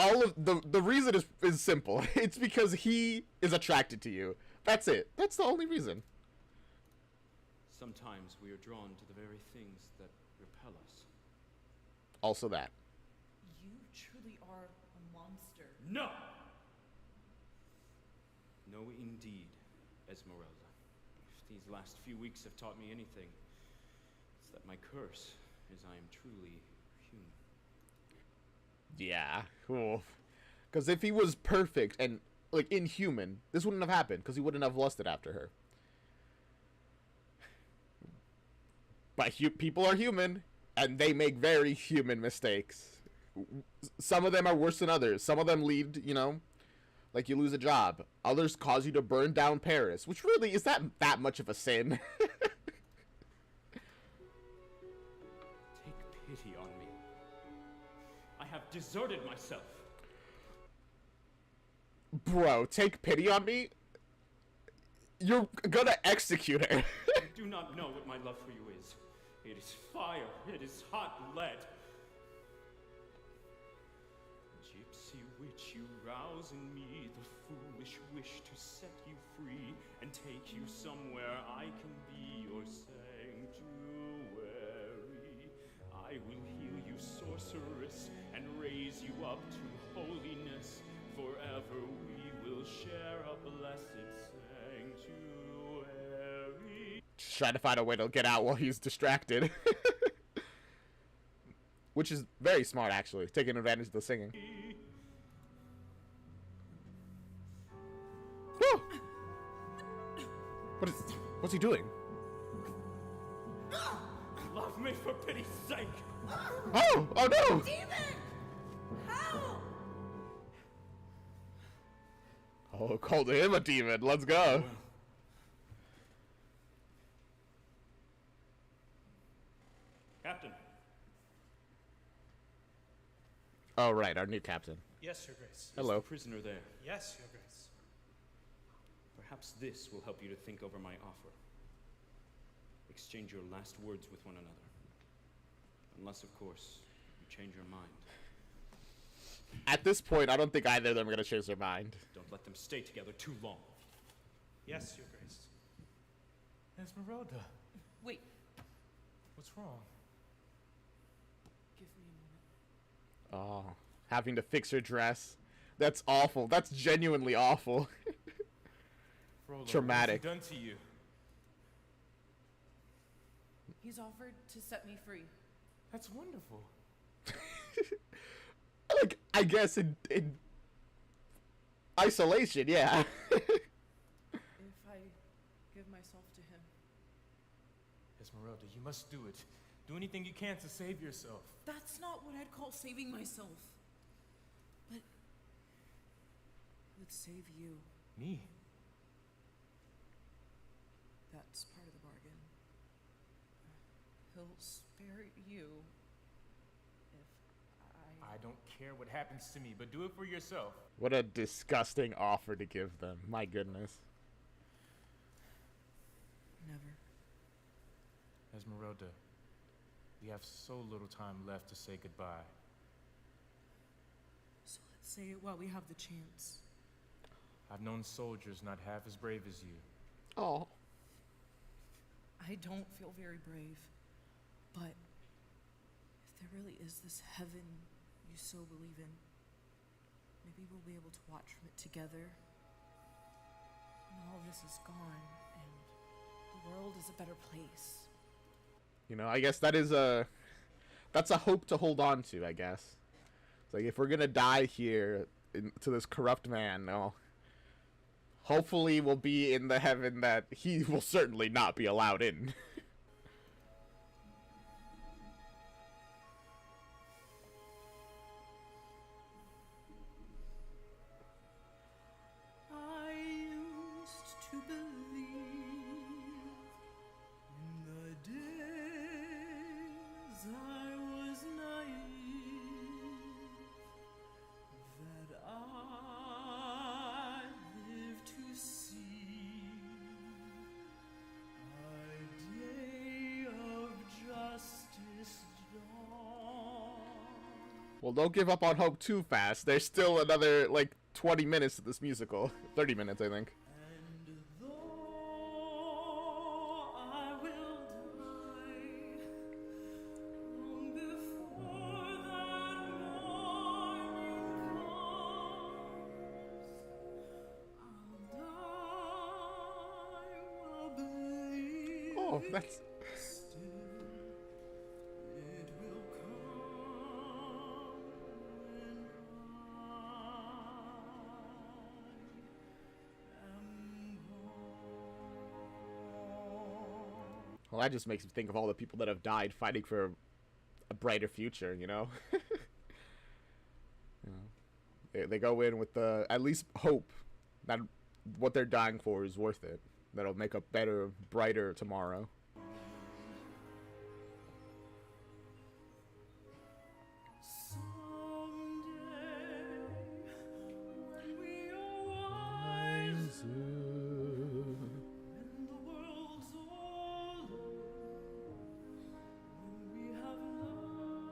All of the reason is simple. It's because he is attracted to you. That's it. That's the only reason. Sometimes we are drawn to the very things that repel us. Also that. You truly are a monster. No! No, indeed, Esmeralda. If these last few weeks have taught me anything, it's that my curse is I am truly human. Yeah, cool. Because if he was perfect and, like, inhuman, this wouldn't have happened, because he wouldn't have lusted after her. But people are human, and they make very human mistakes. Some of them are worse than others. Some of them lead, you know, like you lose a job. Others cause you to burn down Paris, which really is that much of a sin. Take pity on me. I have deserted myself. Bro, take pity on me? You're gonna execute her. You do not know what my love for you is. It is fire. It is hot lead. Gypsy witch, you rouse in me the foolish wish to set you free and take you somewhere I can be your sanctuary. I will heal you, sorceress, and raise you up to holiness. Forever we will share a blessed sanctuary. Just trying to find a way to get out while he's distracted. Which is very smart, actually, taking advantage of the singing. Woo! What's he doing? Love me for pity's sake! Oh no! Demon! Help! Oh, called him a demon. Let's go. Captain. Oh, right, our new captain. Yes, Your Grace. Hello. Is the prisoner there? Yes, Your Grace. Perhaps this will help you to think over my offer. Exchange your last words with one another. Unless, of course, you change your mind. At this point, I don't think either of them are going to change their mind. Don't let them stay together too long. Yes, Your Grace. Esmeralda, Wait, what's wrong? give me a moment. Oh, having to fix her dress. That's awful. That's genuinely awful. Frollo, Traumatic. What has he done to you? He's offered to set me free. That's wonderful. Like, I guess in isolation, yeah. If I give myself to him. Esmeralda, you must do it. Do anything you can to save yourself. That's not what I'd call saving myself. But would save you. Me? he'll spare you if I don't care what happens to me, but do it for yourself. What a disgusting offer to give them. My goodness. Never. Esmeralda, we have so little time left to say goodbye. So let's say it while we have the chance. I've known soldiers not half as brave as you. Oh. I don't feel very brave, but if there really is this heaven you so believe in, maybe we'll be able to watch from it together. And all this is gone, and the world is a better place. You know, I guess that's a hope to hold on to, I guess. It's like, if we're gonna die here to this corrupt man, no. Hopefully we'll be in the heaven that he will certainly not be allowed in. I used to believe in the days I was naive, that I lived to see a day of justice dawn. Well, don't give up on hope too fast. There's still another, like, 20 minutes to this musical. 30 minutes, I think. And though I will die long before that morning comes, I'll die while believing. Oh, that's... Still, it will come when I am gone. Well, that just makes me think of all the people that have died fighting for a brighter future, you know? You know, they go in with the, at least hope that what they're dying for is worth it. That'll make a better, brighter tomorrow. Someday, when we are wiser, when the world's older, when we have learned,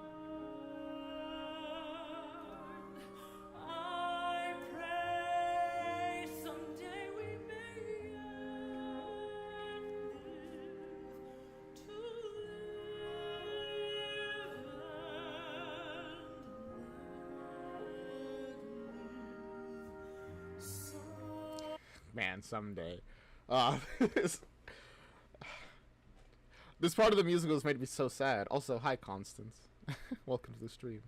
I pray someday we may yet live to Man, someday. This, this part of the musical has made me so sad. Also, hi, Constance. Welcome to the stream.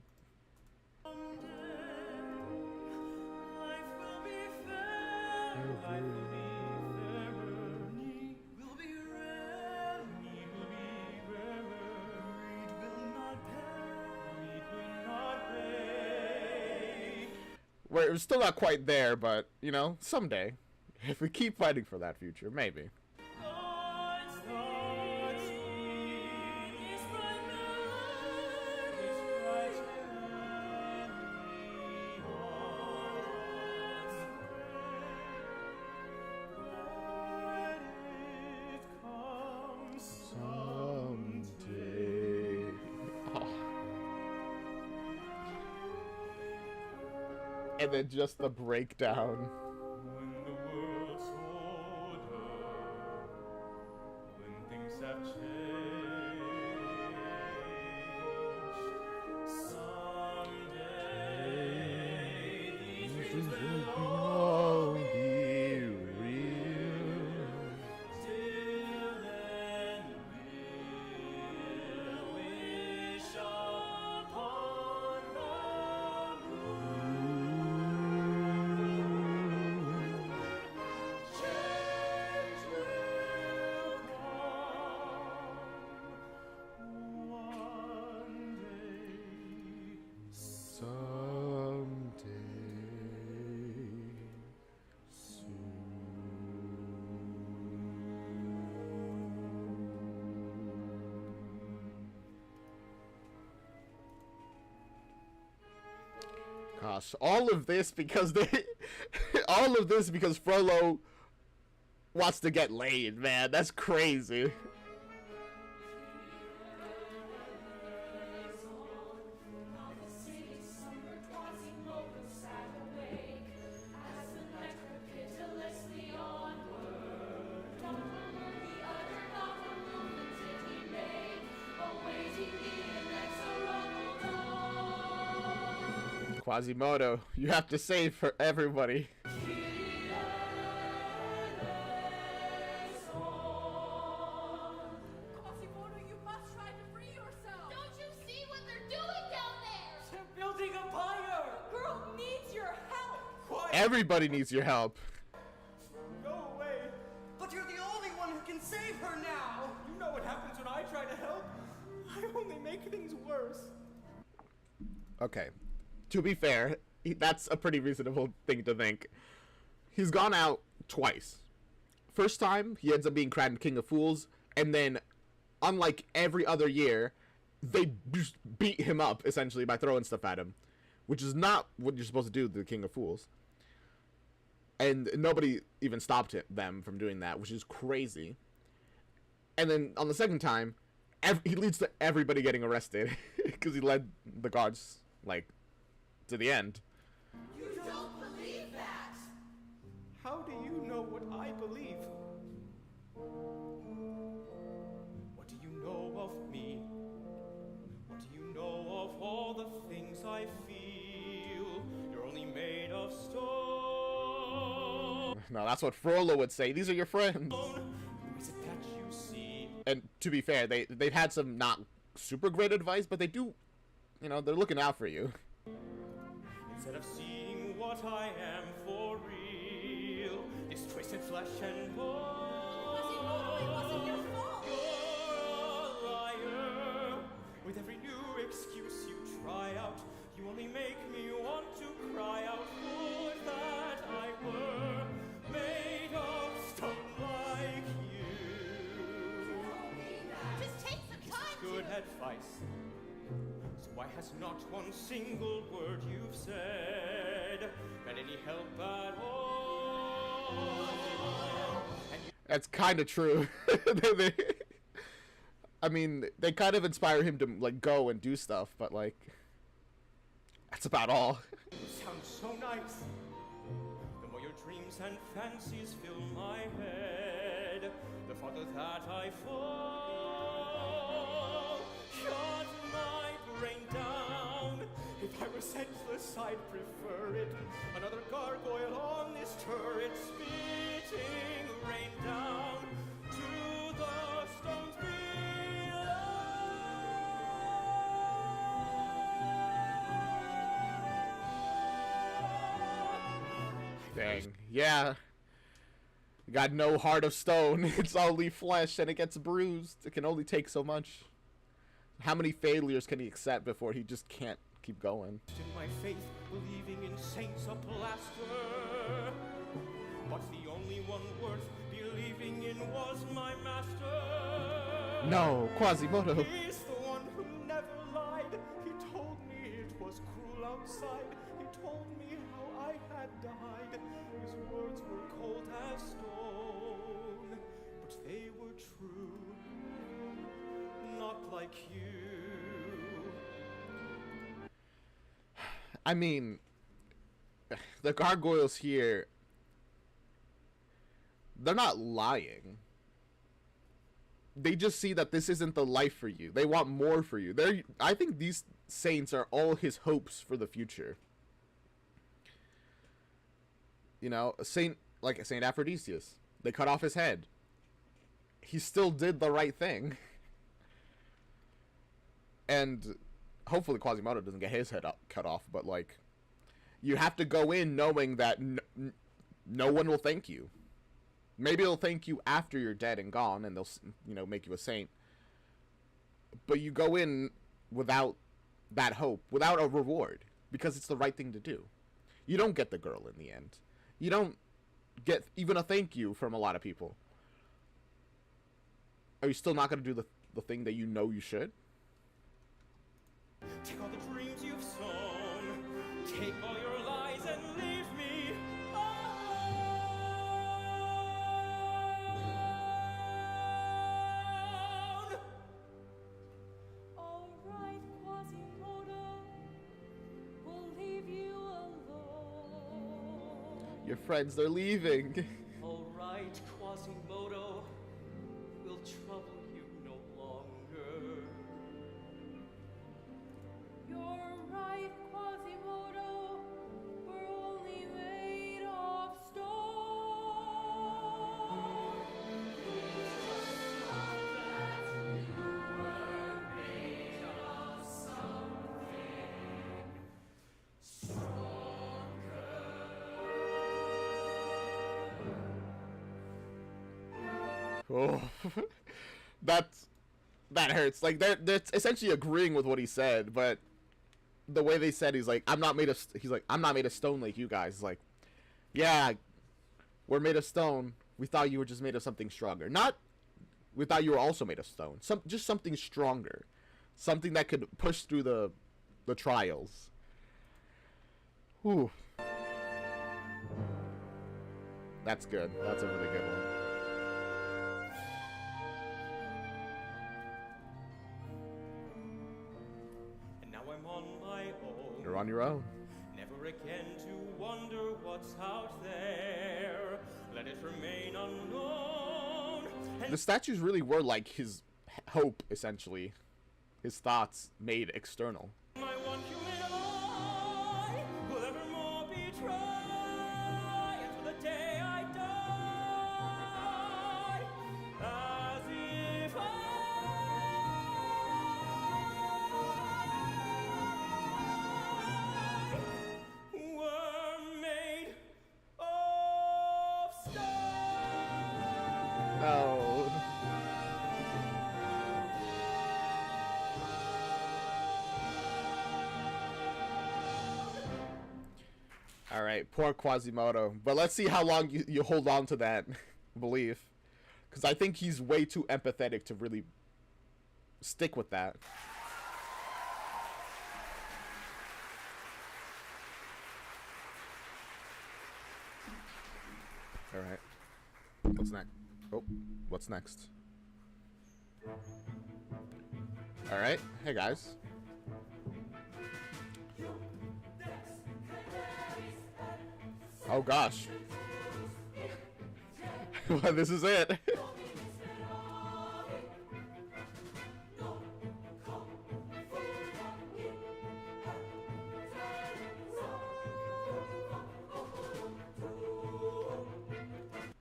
We're still not quite there, but, you know, someday. If we keep fighting for that future, maybe. Someday. Oh. And then just the breakdown. When the world's older, when things have changed, someday these dreams will all be real. Till then we'll wish upon the change will come. gosh. All of this because all of this because Frollo wants to get laid, man. That's crazy. Quasimodo, you have to save for everybody. Quasimodo, you must try to free yourself. Don't you see what they're doing down there? They're building a pyre! Girl needs your help. Quiet! Everybody needs your help. Go away! But you're the only one who can save her now! You know what happens when I try to help? I only make things worse. Okay. To be fair, that's a pretty reasonable thing to think. He's gone out twice. First time, he ends up being crowned King of Fools, and then, unlike every other year, they just beat him up, essentially, by throwing stuff at him. Which is not what you're supposed to do to the King of Fools. And nobody even stopped them from doing that, which is crazy. And then, on the second time, he leads to everybody getting arrested, because he led the guards, like, to the end. You don't believe that. How do you know what I believe? What do you know of me? What do you know of all the things I feel? You're only made of stone. No, that's what Frollo would say. These are your friends. Who is it that you see? And to be fair, they've had some not super great advice, but they do, you know, they're looking out for you. Instead of seeing what I am for real, this twisted flesh and bone. Quasimodo, it wasn't your fault. You're a liar. With every new excuse you try out, you only make me want to cry out. Would that I were made of stone like you. Just take some time Good advice. So why has not one single word you've said got any help at all? That's kind of true. I mean, they kind of inspire him to, like, go and do stuff, but, like, that's about all. You sound so nice. The more your dreams and fancies fill my head, the farther that I fall. Shut my brain down. If I were senseless, I'd prefer it. Another gargoyle on this turret, spitting rain down to the stones Dang. Yeah. Got no heart of stone. It's only flesh and it gets bruised. It can only take so much. How many failures can he accept before he just can't keep going? In my faith, believing in saints a plaster. But the only one worth believing in was my master. No, Quasimodo. He's the one who never lied. He told me it was cruel outside. He told me how I had died. His words were cold as stone, but they were true. Not like you. I mean, the gargoyles here, they're not lying. They just see that this isn't the life for you. They want more for you. I think these saints are all his hopes for the future. You know, Saint Aphrodisius, they cut off his head. He still did the right thing. And hopefully Quasimodo doesn't get his head cut off, but, like, you have to go in knowing that no one will thank you. Maybe they'll thank you after you're dead and gone, and they'll, you know, make you a saint. But you go in without that hope, without a reward, because it's the right thing to do. You don't get the girl in the end. You don't get even a thank you from a lot of people. Are you still not going to do the thing that you know you should? Take all the dreams you've sown. Take all your Your friends, they're leaving. All right, Quasimodo, we'll trouble you no longer. You're right, Quasimodo. We're only made of stone. Oh, that hurts. Like they're essentially agreeing with what he said, but the way they said, he's like, I'm not made of stone like you guys. Like, yeah, we're made of stone. We thought you were just made of something stronger. Not, we thought you were also made of stone. Just something stronger, something that could push through the trials. Whew. That's good. That's a really good one. You're on your own. Never again to wonder what's out there. Let it remain unknown. The statues really were like his hope, essentially. His thoughts made external. My one human eye will evermore be dry until the day I die. As if were made of stone. No. All right, poor Quasimodo. But let's see how long you hold on to that belief, because I think he's way too empathetic to really stick with that. All right. What's next? Oh, what's next? All right. Hey, guys. Oh, gosh. Well, this is it.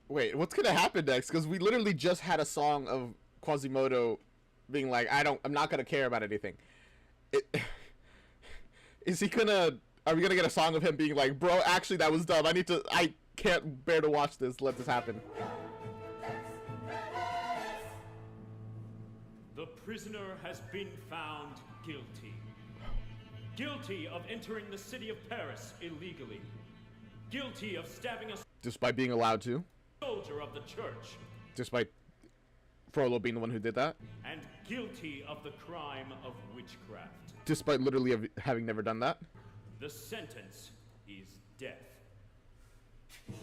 Wait, what's gonna happen next? Because we literally just had a song of Quasimodo being like, I'm not gonna care about anything. Is he gonna... Are we gonna get a song of him being like, bro, actually that was dumb. I can't bear to watch this. Let this happen. The prisoner has been found guilty. Guilty of entering the city of Paris illegally. Guilty of stabbing a Just by being allowed to. soldier of the church. Just by Frollo being the one who did that. And guilty of the crime of witchcraft. Despite literally having never done that. The sentence is death. I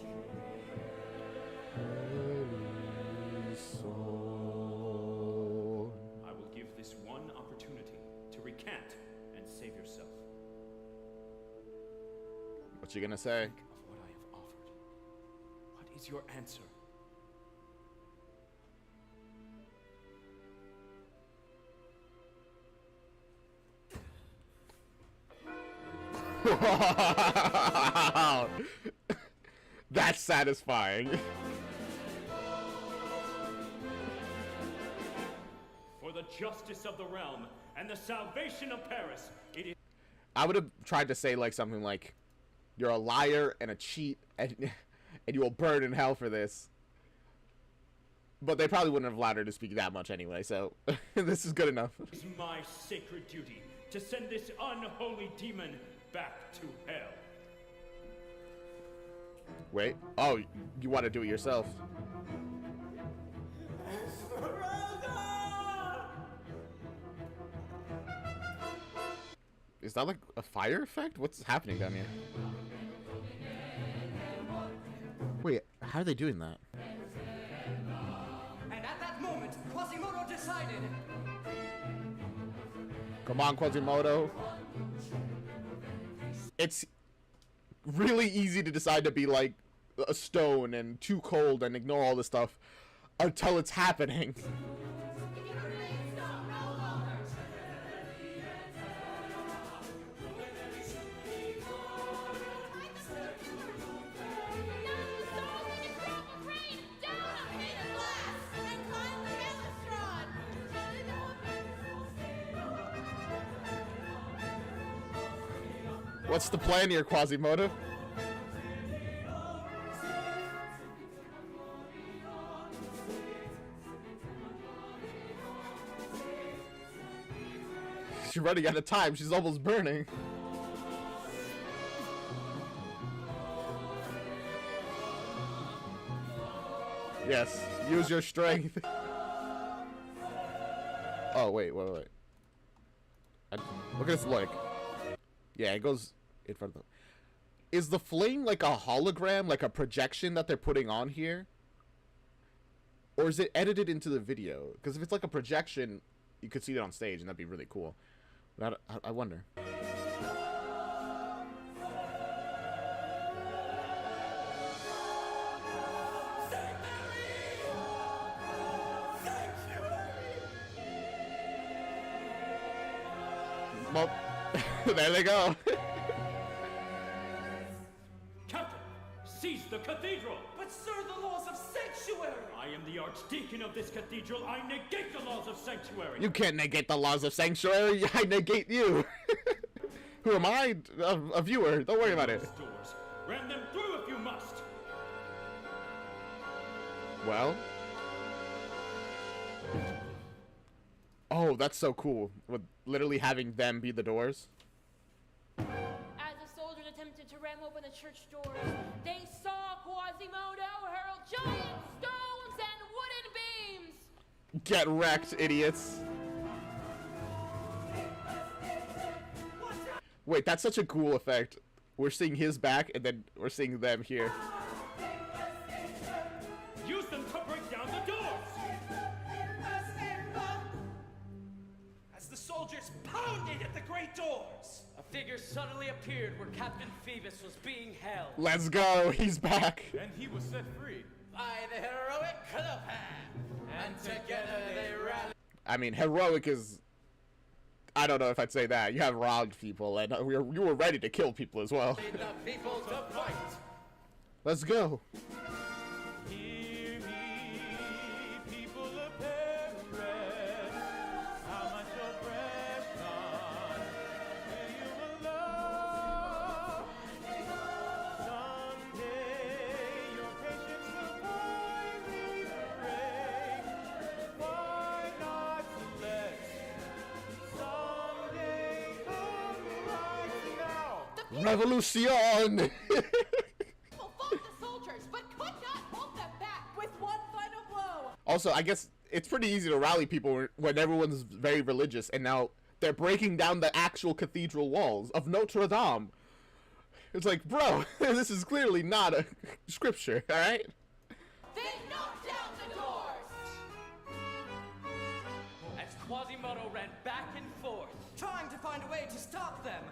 will give this one opportunity to recant and save yourself. What you gonna say? Think of what I have offered. What is your answer? Wow. That's satisfying. For the justice of the realm and the salvation of Paris, it is... I would have tried to say like something like, you're a liar and a cheat and you will burn in hell for this. But they probably wouldn't have allowed her to speak that much anyway, so this is good enough. It is my sacred duty to send this unholy demon back to hell. Wait. Oh, you want to do it yourself. Is that like a fire effect? What's happening down here? Wait, how are they doing that? And at that moment, Quasimodo decided. Come on, Quasimodo. It's really easy to decide to be like a stone and too cold and ignore all this stuff until it's happening. What's the plan here, Quasimodo? She's running out of time. She's almost burning. Yes, use your strength. Oh, wait. Look at this look. Yeah, it goes in front of them. Is the flame like a hologram, like a projection that they're putting on here? Or is it edited into the video? Because if it's like a projection, you could see it on stage, and that'd be really cool. But I wonder. Well, there they go. Captain, seize the cathedral! But sir, the laws of sanctuary! I am the archdeacon of this cathedral. I negate the laws of sanctuary. You can't negate the laws of sanctuary. I negate you. Who am I? A viewer. Don't worry about it. Doors. Ram them through if you must. Well. Oh, that's so cool. With literally having them be the doors. As the soldiers attempted to ram open the church doors, they saw Quasimodo hurl giant stones and wooden beams. Get wrecked, idiots. Wait, that's such a cool effect. We're seeing his back, and then we're seeing them here. Use them to break down the doors! As the soldiers pounded at the great doors, A figure suddenly appeared where Captain Phoebus was being held. Let's go. He's back. And he was set free. By the heroic Hellfire, and together they rallied. I mean, heroic is... I don't know if I'd say that. You have wronged people, and you were ready to kill people as well. The people to fight. Let's go. Hear me, people of Paris, how much oppression will you allow? Someday your patience will finally break. Why not let someday come right now? Revolution! People fought the soldiers, but could not hold them back with one final blow. Also, I guess it's pretty easy to rally people when everyone's very religious, and now they're breaking down the actual cathedral walls of Notre Dame. It's like, bro, this is clearly not a scripture, alright? They knocked down the doors. As Quasimodo ran back and forth, Trying to find a way to stop them.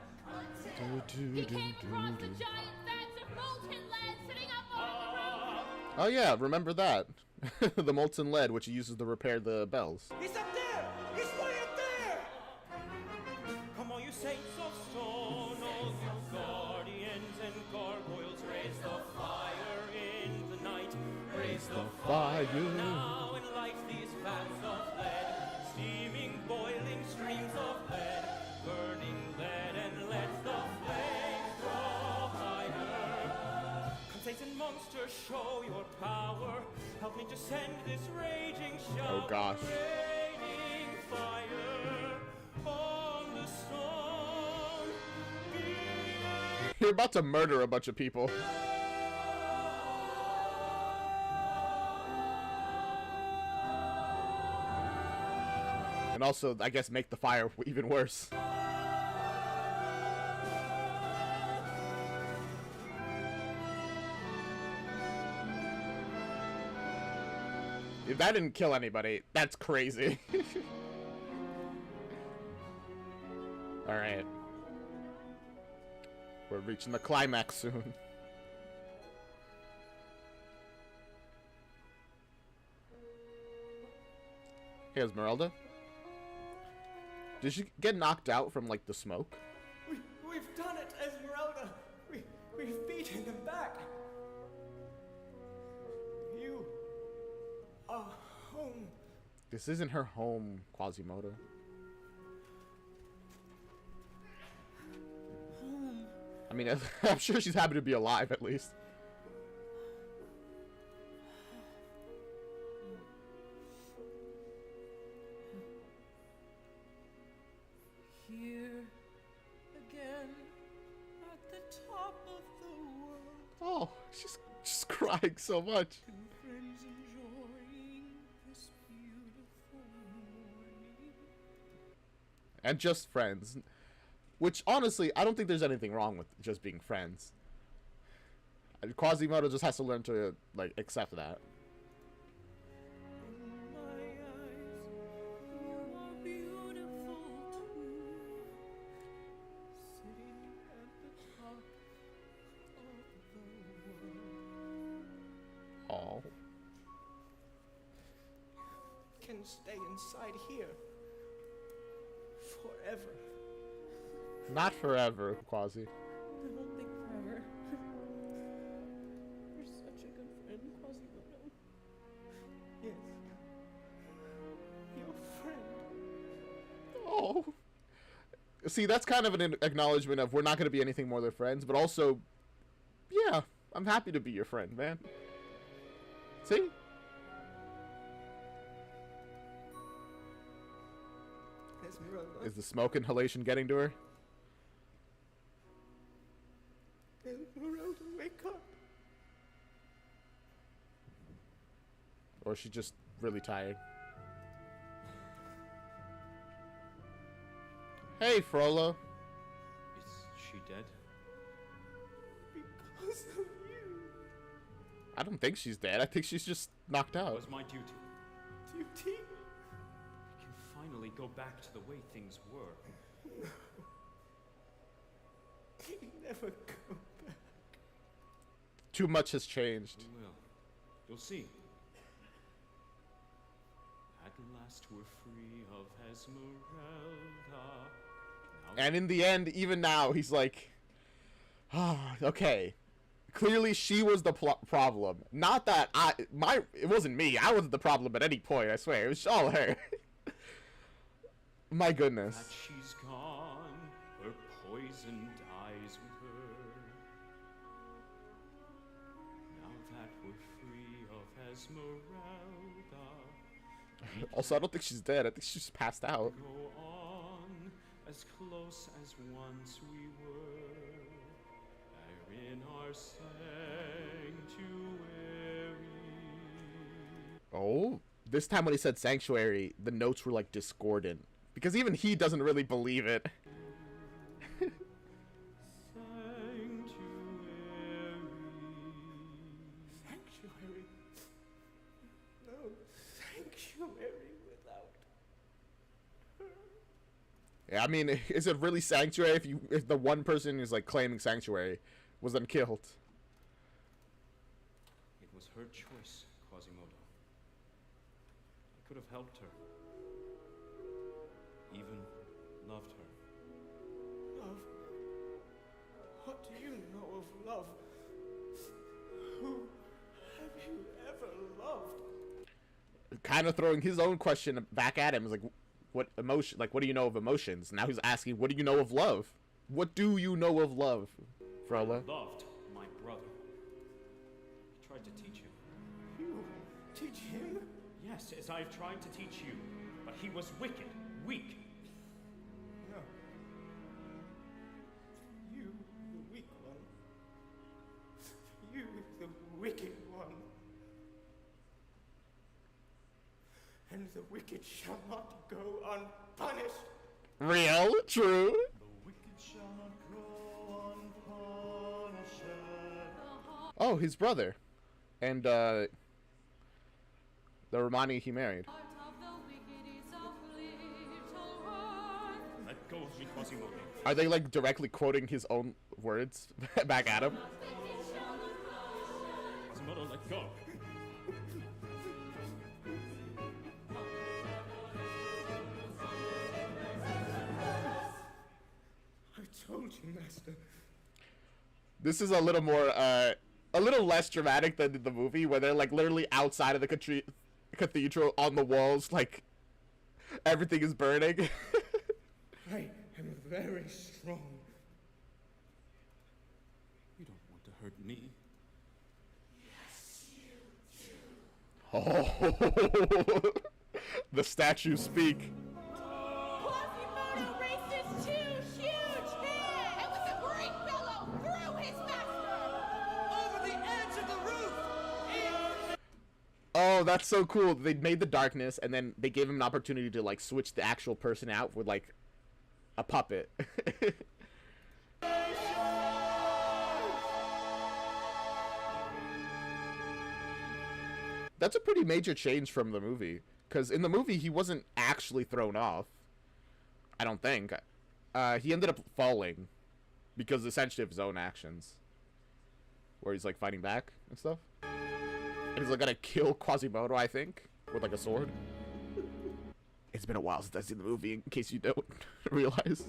He came across the giant vats of molten lead sitting up on the roof. Oh yeah, remember that. The molten lead, which he uses to repair the bells. he's up there! He's way up there! Come on, you saints of stone, all you guardians and gargoyles, raise the fire in the night. Raise the Fire. now and light these vats of lead, steaming, boiling streams of lead, burning lead, and let the flames draw higher. Come, Satan monster, show your power. Help me to send this raging shower. Oh, gosh. Raining fire on the stone. You're about to murder a bunch of people. And also, I guess, make the fire even worse. If that didn't kill anybody, that's crazy. Alright. We're reaching the climax soon. Hey, Esmeralda. Did she get knocked out from, like, the smoke? We've done it, Esmeralda. We've beaten them back. You are home. This isn't her home, Quasimodo. Home. I mean, I'm sure she's happy to be alive, at least. Here again at the top of the world. Oh, she's crying so much. And friends enjoying this beautiful morning. And just friends. Which, honestly, I don't think there's anything wrong with just being friends. Quasimodo just has to learn to, like, accept that. In my eyes, you are beautiful too. Sitting at the top of the world. Oh. Can stay inside here forever. Not forever, Quasi. I don't think forever. You're such a good friend, Quasimodo. Yes. Your friend. Oh. See, that's kind of an acknowledgement of we're not going to be anything more than friends, but also, yeah, I'm happy to be your friend, man. See? Esmeralda. Is the smoke inhalation getting to her? Esmeralda, wake up. Or is she just really tired? Hey, Frollo. Is she dead? Because of you. I don't think she's dead. I think she's just knocked It out. was my duty. Duty? We can finally go back to the way things were. No. Never go back. Too much has changed. We will. You'll see. At last we're free of Esmeralda. Now And in the end, even now, he's like, ah, okay. Clearly, she was the problem. Not that it wasn't me. I wasn't the problem at any point, I swear. It was all her. My goodness. that she's gone, her poison dies with her. Now that we're free of Esmeralda, Also, I don't think she's dead. I think she's passed out. go on as close as once we were, there in our sanctuary. Oh, this time when he said sanctuary, the notes were like discordant. Because even he doesn't really believe it. Sanctuary. No sanctuary without her. Yeah, I mean, is it really sanctuary if the one person who's like claiming sanctuary was then killed? It was her choice, Quasimodo. I could have helped her. Even loved her. Love? What do you know of love? Who have you ever loved? Kind of throwing his own question back at him is like, what emotion? Like, what do you know of emotions? Now he's asking, what do you know of love? What do you know of love, Frollo? Loved my brother. I tried to teach him. You teach him? Yes, as I've tried to teach you. But he was wicked, weak. No. You, the weak one. You, the wicked one. And the wicked shall not go unpunished. Real? True? The wicked shall not go unpunished. Oh, his brother. And, the Romani he married. Let go of me, Quasimodo. Are they, like, directly quoting his own words back at him? Quasimodo, let go. master. This is a little more, a little less dramatic than the movie, where they're like literally outside of the cathedral on the walls, like everything is burning. I am very strong. You don't want to hurt me. Oh, the statues speak. Quasimodo raised his two huge hands, and with a great bellow threw his master over the edge of the roof. Oh, that's so cool. They made the darkness, and then they gave him an opportunity to like switch the actual person out with like a puppet. That's a pretty major change from the movie, because in the movie he wasn't actually thrown off. I don't think. He ended up falling because essentially of his own actions, where he's like fighting back and stuff. And he's like gonna kill Quasimodo, I think, with like a sword. It's been a while since I've seen the movie, in case you don't realize.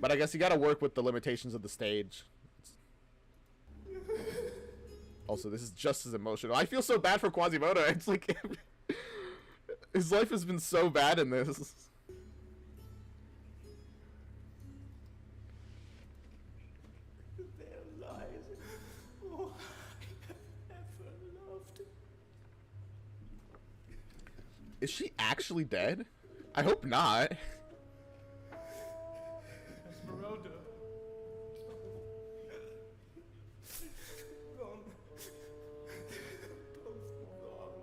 But I guess you gotta work with the limitations of the stage. Also, this is just as emotional. I feel so bad for Quasimodo. It's like his life has been so bad in this. Their lives. Oh, I have ever loved. Is she actually dead? I hope not. Esmeralda. Gone. Both gone.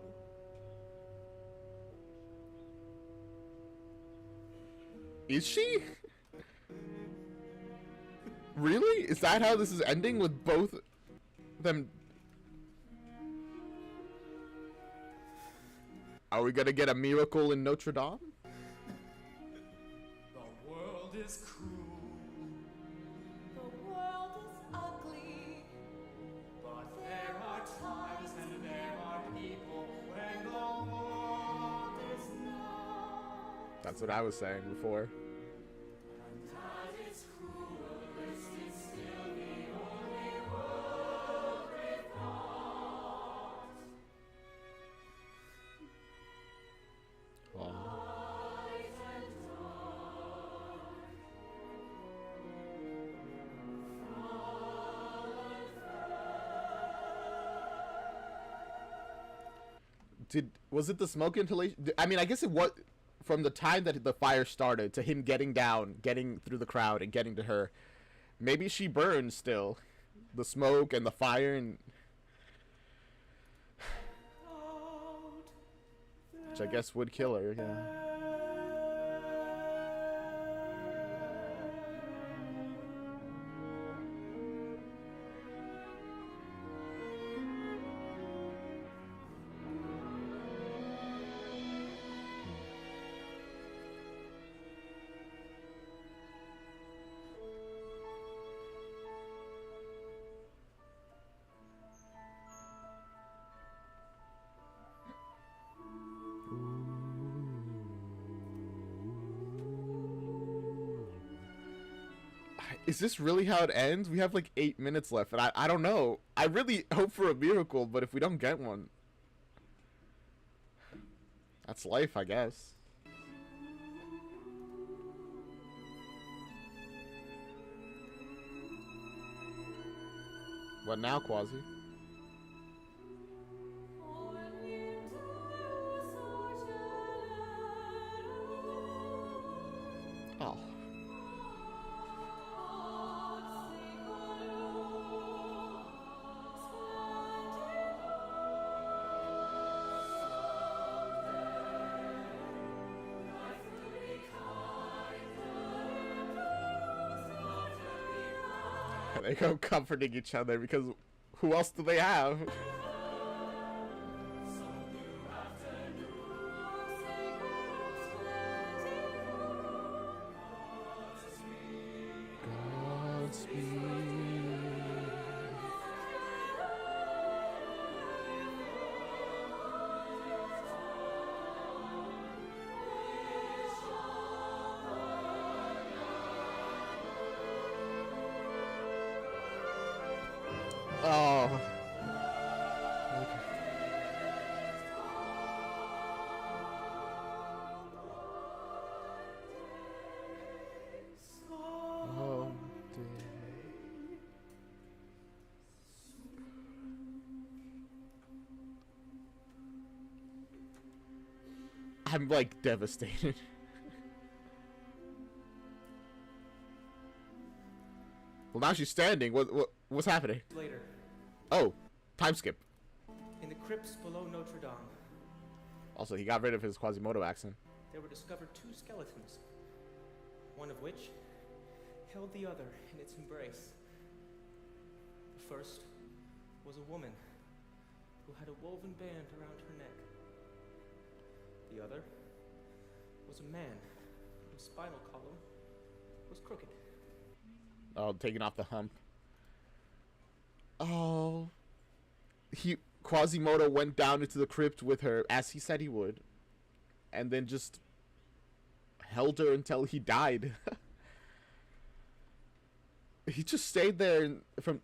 Is she? Really? Is that how this is ending, with both them? Are we gonna get a miracle in Notre Dame? The world is cruel. The world is ugly. But there are times and there are people when the world is not. That's what I was saying before. And that is cruelest is still the only world without. Light and dark. Was it the smoke inhalation? I mean, I guess it was from the time that the fire started to him getting down, getting through the crowd, and getting to her. Maybe she burned still, the smoke and the fire, and which I guess would kill her. Yeah. Is this really how it ends? We have like 8 minutes left, and I don't know. I really hope for a miracle, but if we don't get one, that's life, I guess. What now, Quasi? Oh. They go comforting each other, because who else do they have? I'm like devastated. Well, now she's standing. What's happening? Later, Oh, time skip. in the crypts below Notre Dame, Also, he got rid of his Quasimodo accent. there were discovered 2 skeletons, one of which held the other in its embrace. The first was a woman who had a woven band around her neck. The other was a man whose spinal column was crooked. Oh, taking off the hump. Oh. Quasimodo went down into the crypt with her, as he said he would. And then just held her until he died. He just stayed there from...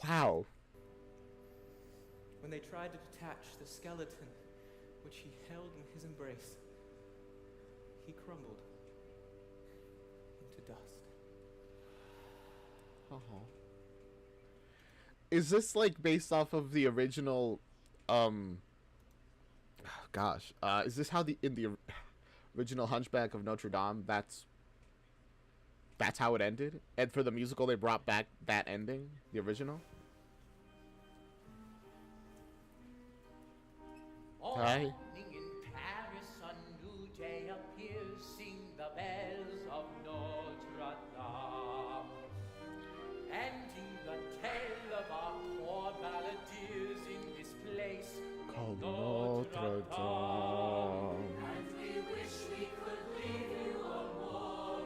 Wow. When they tried to detach the skeleton which he held in his embrace, he crumbled into dust. Oh. Is this like based off of the original is this how in the original Hunchback of Notre Dame that's how it ended? And for the musical they brought back that ending, the original? Hi. Morning in Paris, a new day appears. Sing the bells of Notre Dame, ending the tale of our poor balladeers in this place Called Notre Dame. And we wish we could leave you a moral,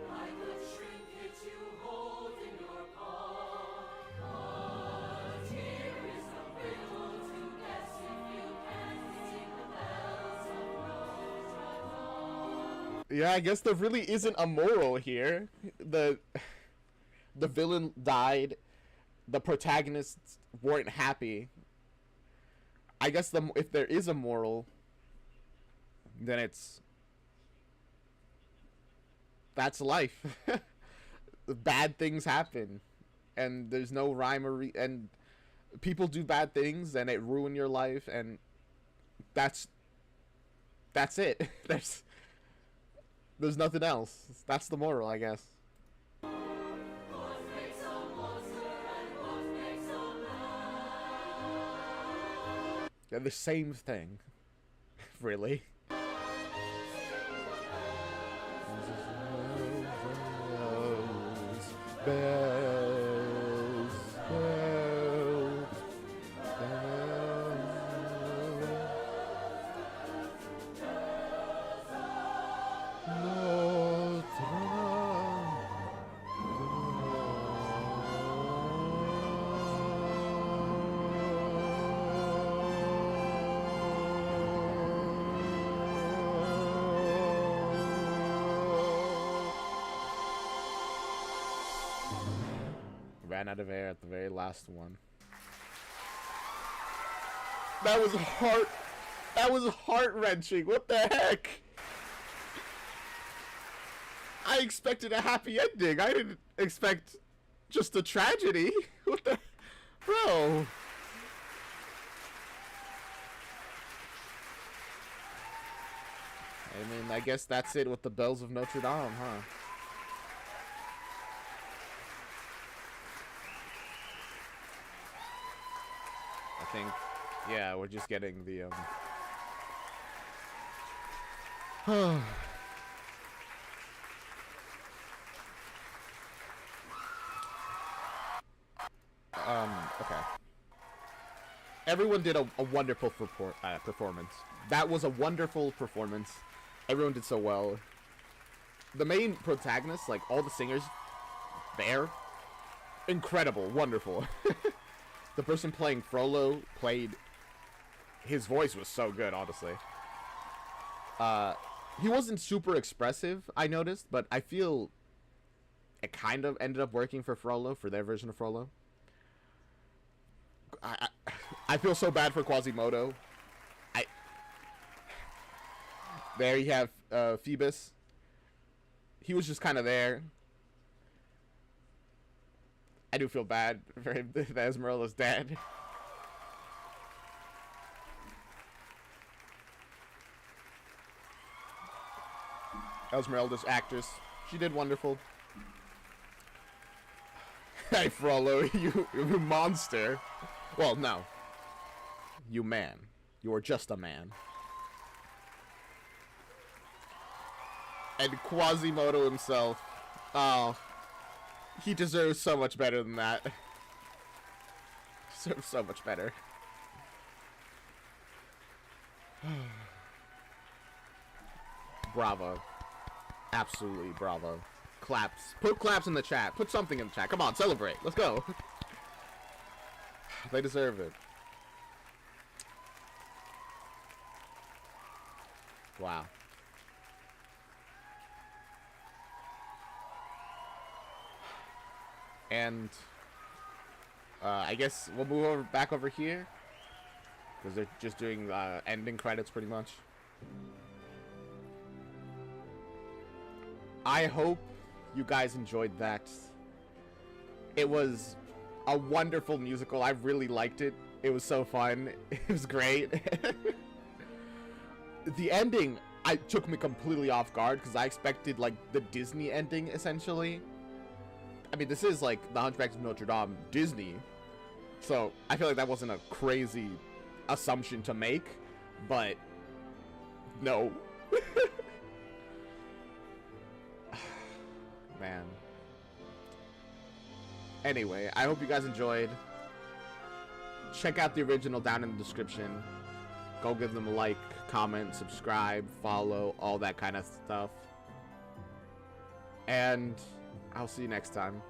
like a trinket you hold in your palm. But here is a riddle to guess if you can't sing the bells of Notre Dame. Yeah, I guess there really isn't a moral here. The villain died. The protagonists weren't happy. I guess if there is a moral, then that's life. Bad things happen, and there's no rhyme or and people do bad things, and it ruin your life, and that's it. There's nothing else. That's the moral, I guess. They're the same thing, really. Bells, bells, ran out of air at the very last one. That was heart-wrenching. What the heck? I expected a happy ending. I didn't expect just a tragedy. What the... Bro. I mean, I guess that's it with the bells of Notre Dame, huh? I think, yeah, we're just getting the, okay. Everyone did a wonderful performance. That was a wonderful performance. Everyone did so well. The main protagonists, like all the singers there, incredible, wonderful. The person playing Frollo his voice was so good, honestly. He wasn't super expressive, I noticed, but I feel it kind of ended up working for Frollo, for their version of Frollo. I feel so bad for Quasimodo. There you have Phoebus. He was just kind of there. I do feel bad for him that Esmeralda's dead. Esmeralda's actress. She did wonderful. Hey, Frollo, you monster. Well, no. You man. You are just a man. And Quasimodo himself. Oh. He deserves so much better than that. Deserves so much better. Bravo. Absolutely bravo. Claps. Put claps in the chat. Put something in the chat. Come on, celebrate. Let's go. They deserve it. Wow. And I guess we'll move back over here because they're just doing ending credits pretty much. I hope you guys enjoyed that. It was a wonderful musical. I really liked it. It was so fun. It was great. The ending took me completely off guard because I expected like the Disney ending essentially. I mean, this is like the Hunchback of Notre Dame Disney, so I feel like that wasn't a crazy assumption to make, but no. Man. Anyway, I hope you guys enjoyed. Check out the original down in the description. Go give them a like, comment, subscribe, follow, all that kind of stuff. And I'll see you next time.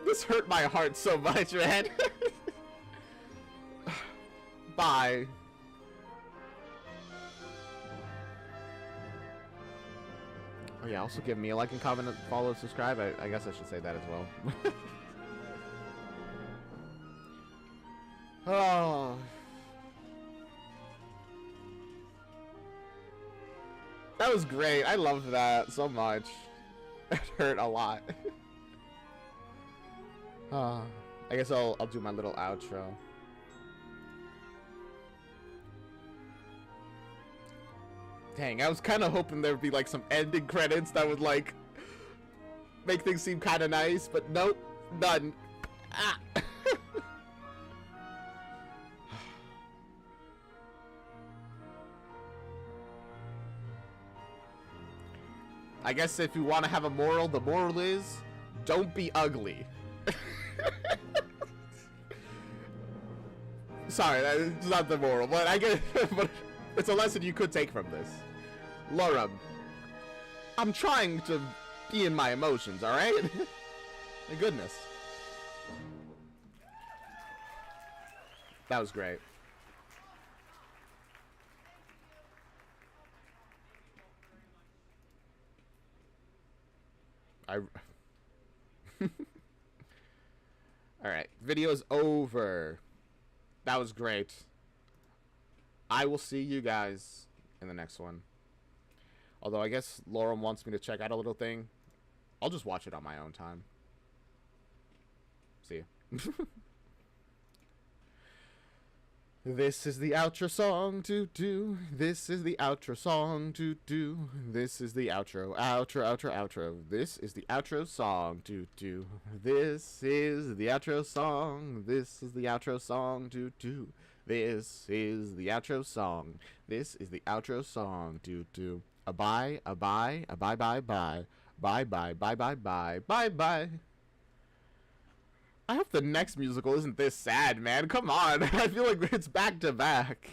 This hurt my heart so much, man. Bye. Oh yeah, also give me a like and comment, follow, subscribe. I guess I should say that as well. Oh. That was great. I loved that so much. It hurt a lot. I guess I'll do my little outro. Dang, I was kind of hoping there'd be like some ending credits that would like make things seem kind of nice, but nope, none. Ah. I guess if you want to have a moral, the moral is don't be ugly. Sorry, that's not the moral, but I guess but it's a lesson you could take from this. Laura, I'm trying to be in my emotions, alright? My goodness. That was great. Alright, video's over. That was great. I will see you guys in the next one. Although I guess Lauren wants me to check out a little thing. I'll just watch it on my own time. See ya. This is the outro song to do. This is the outro song to do. This is the outro. Outro. This is the outro song to do. This is the outro song. This is the outro song to do. This is the outro song. This is the outro song to do. Bye. I hope the next musical isn't this sad, man. Come on. I feel like it's back to back.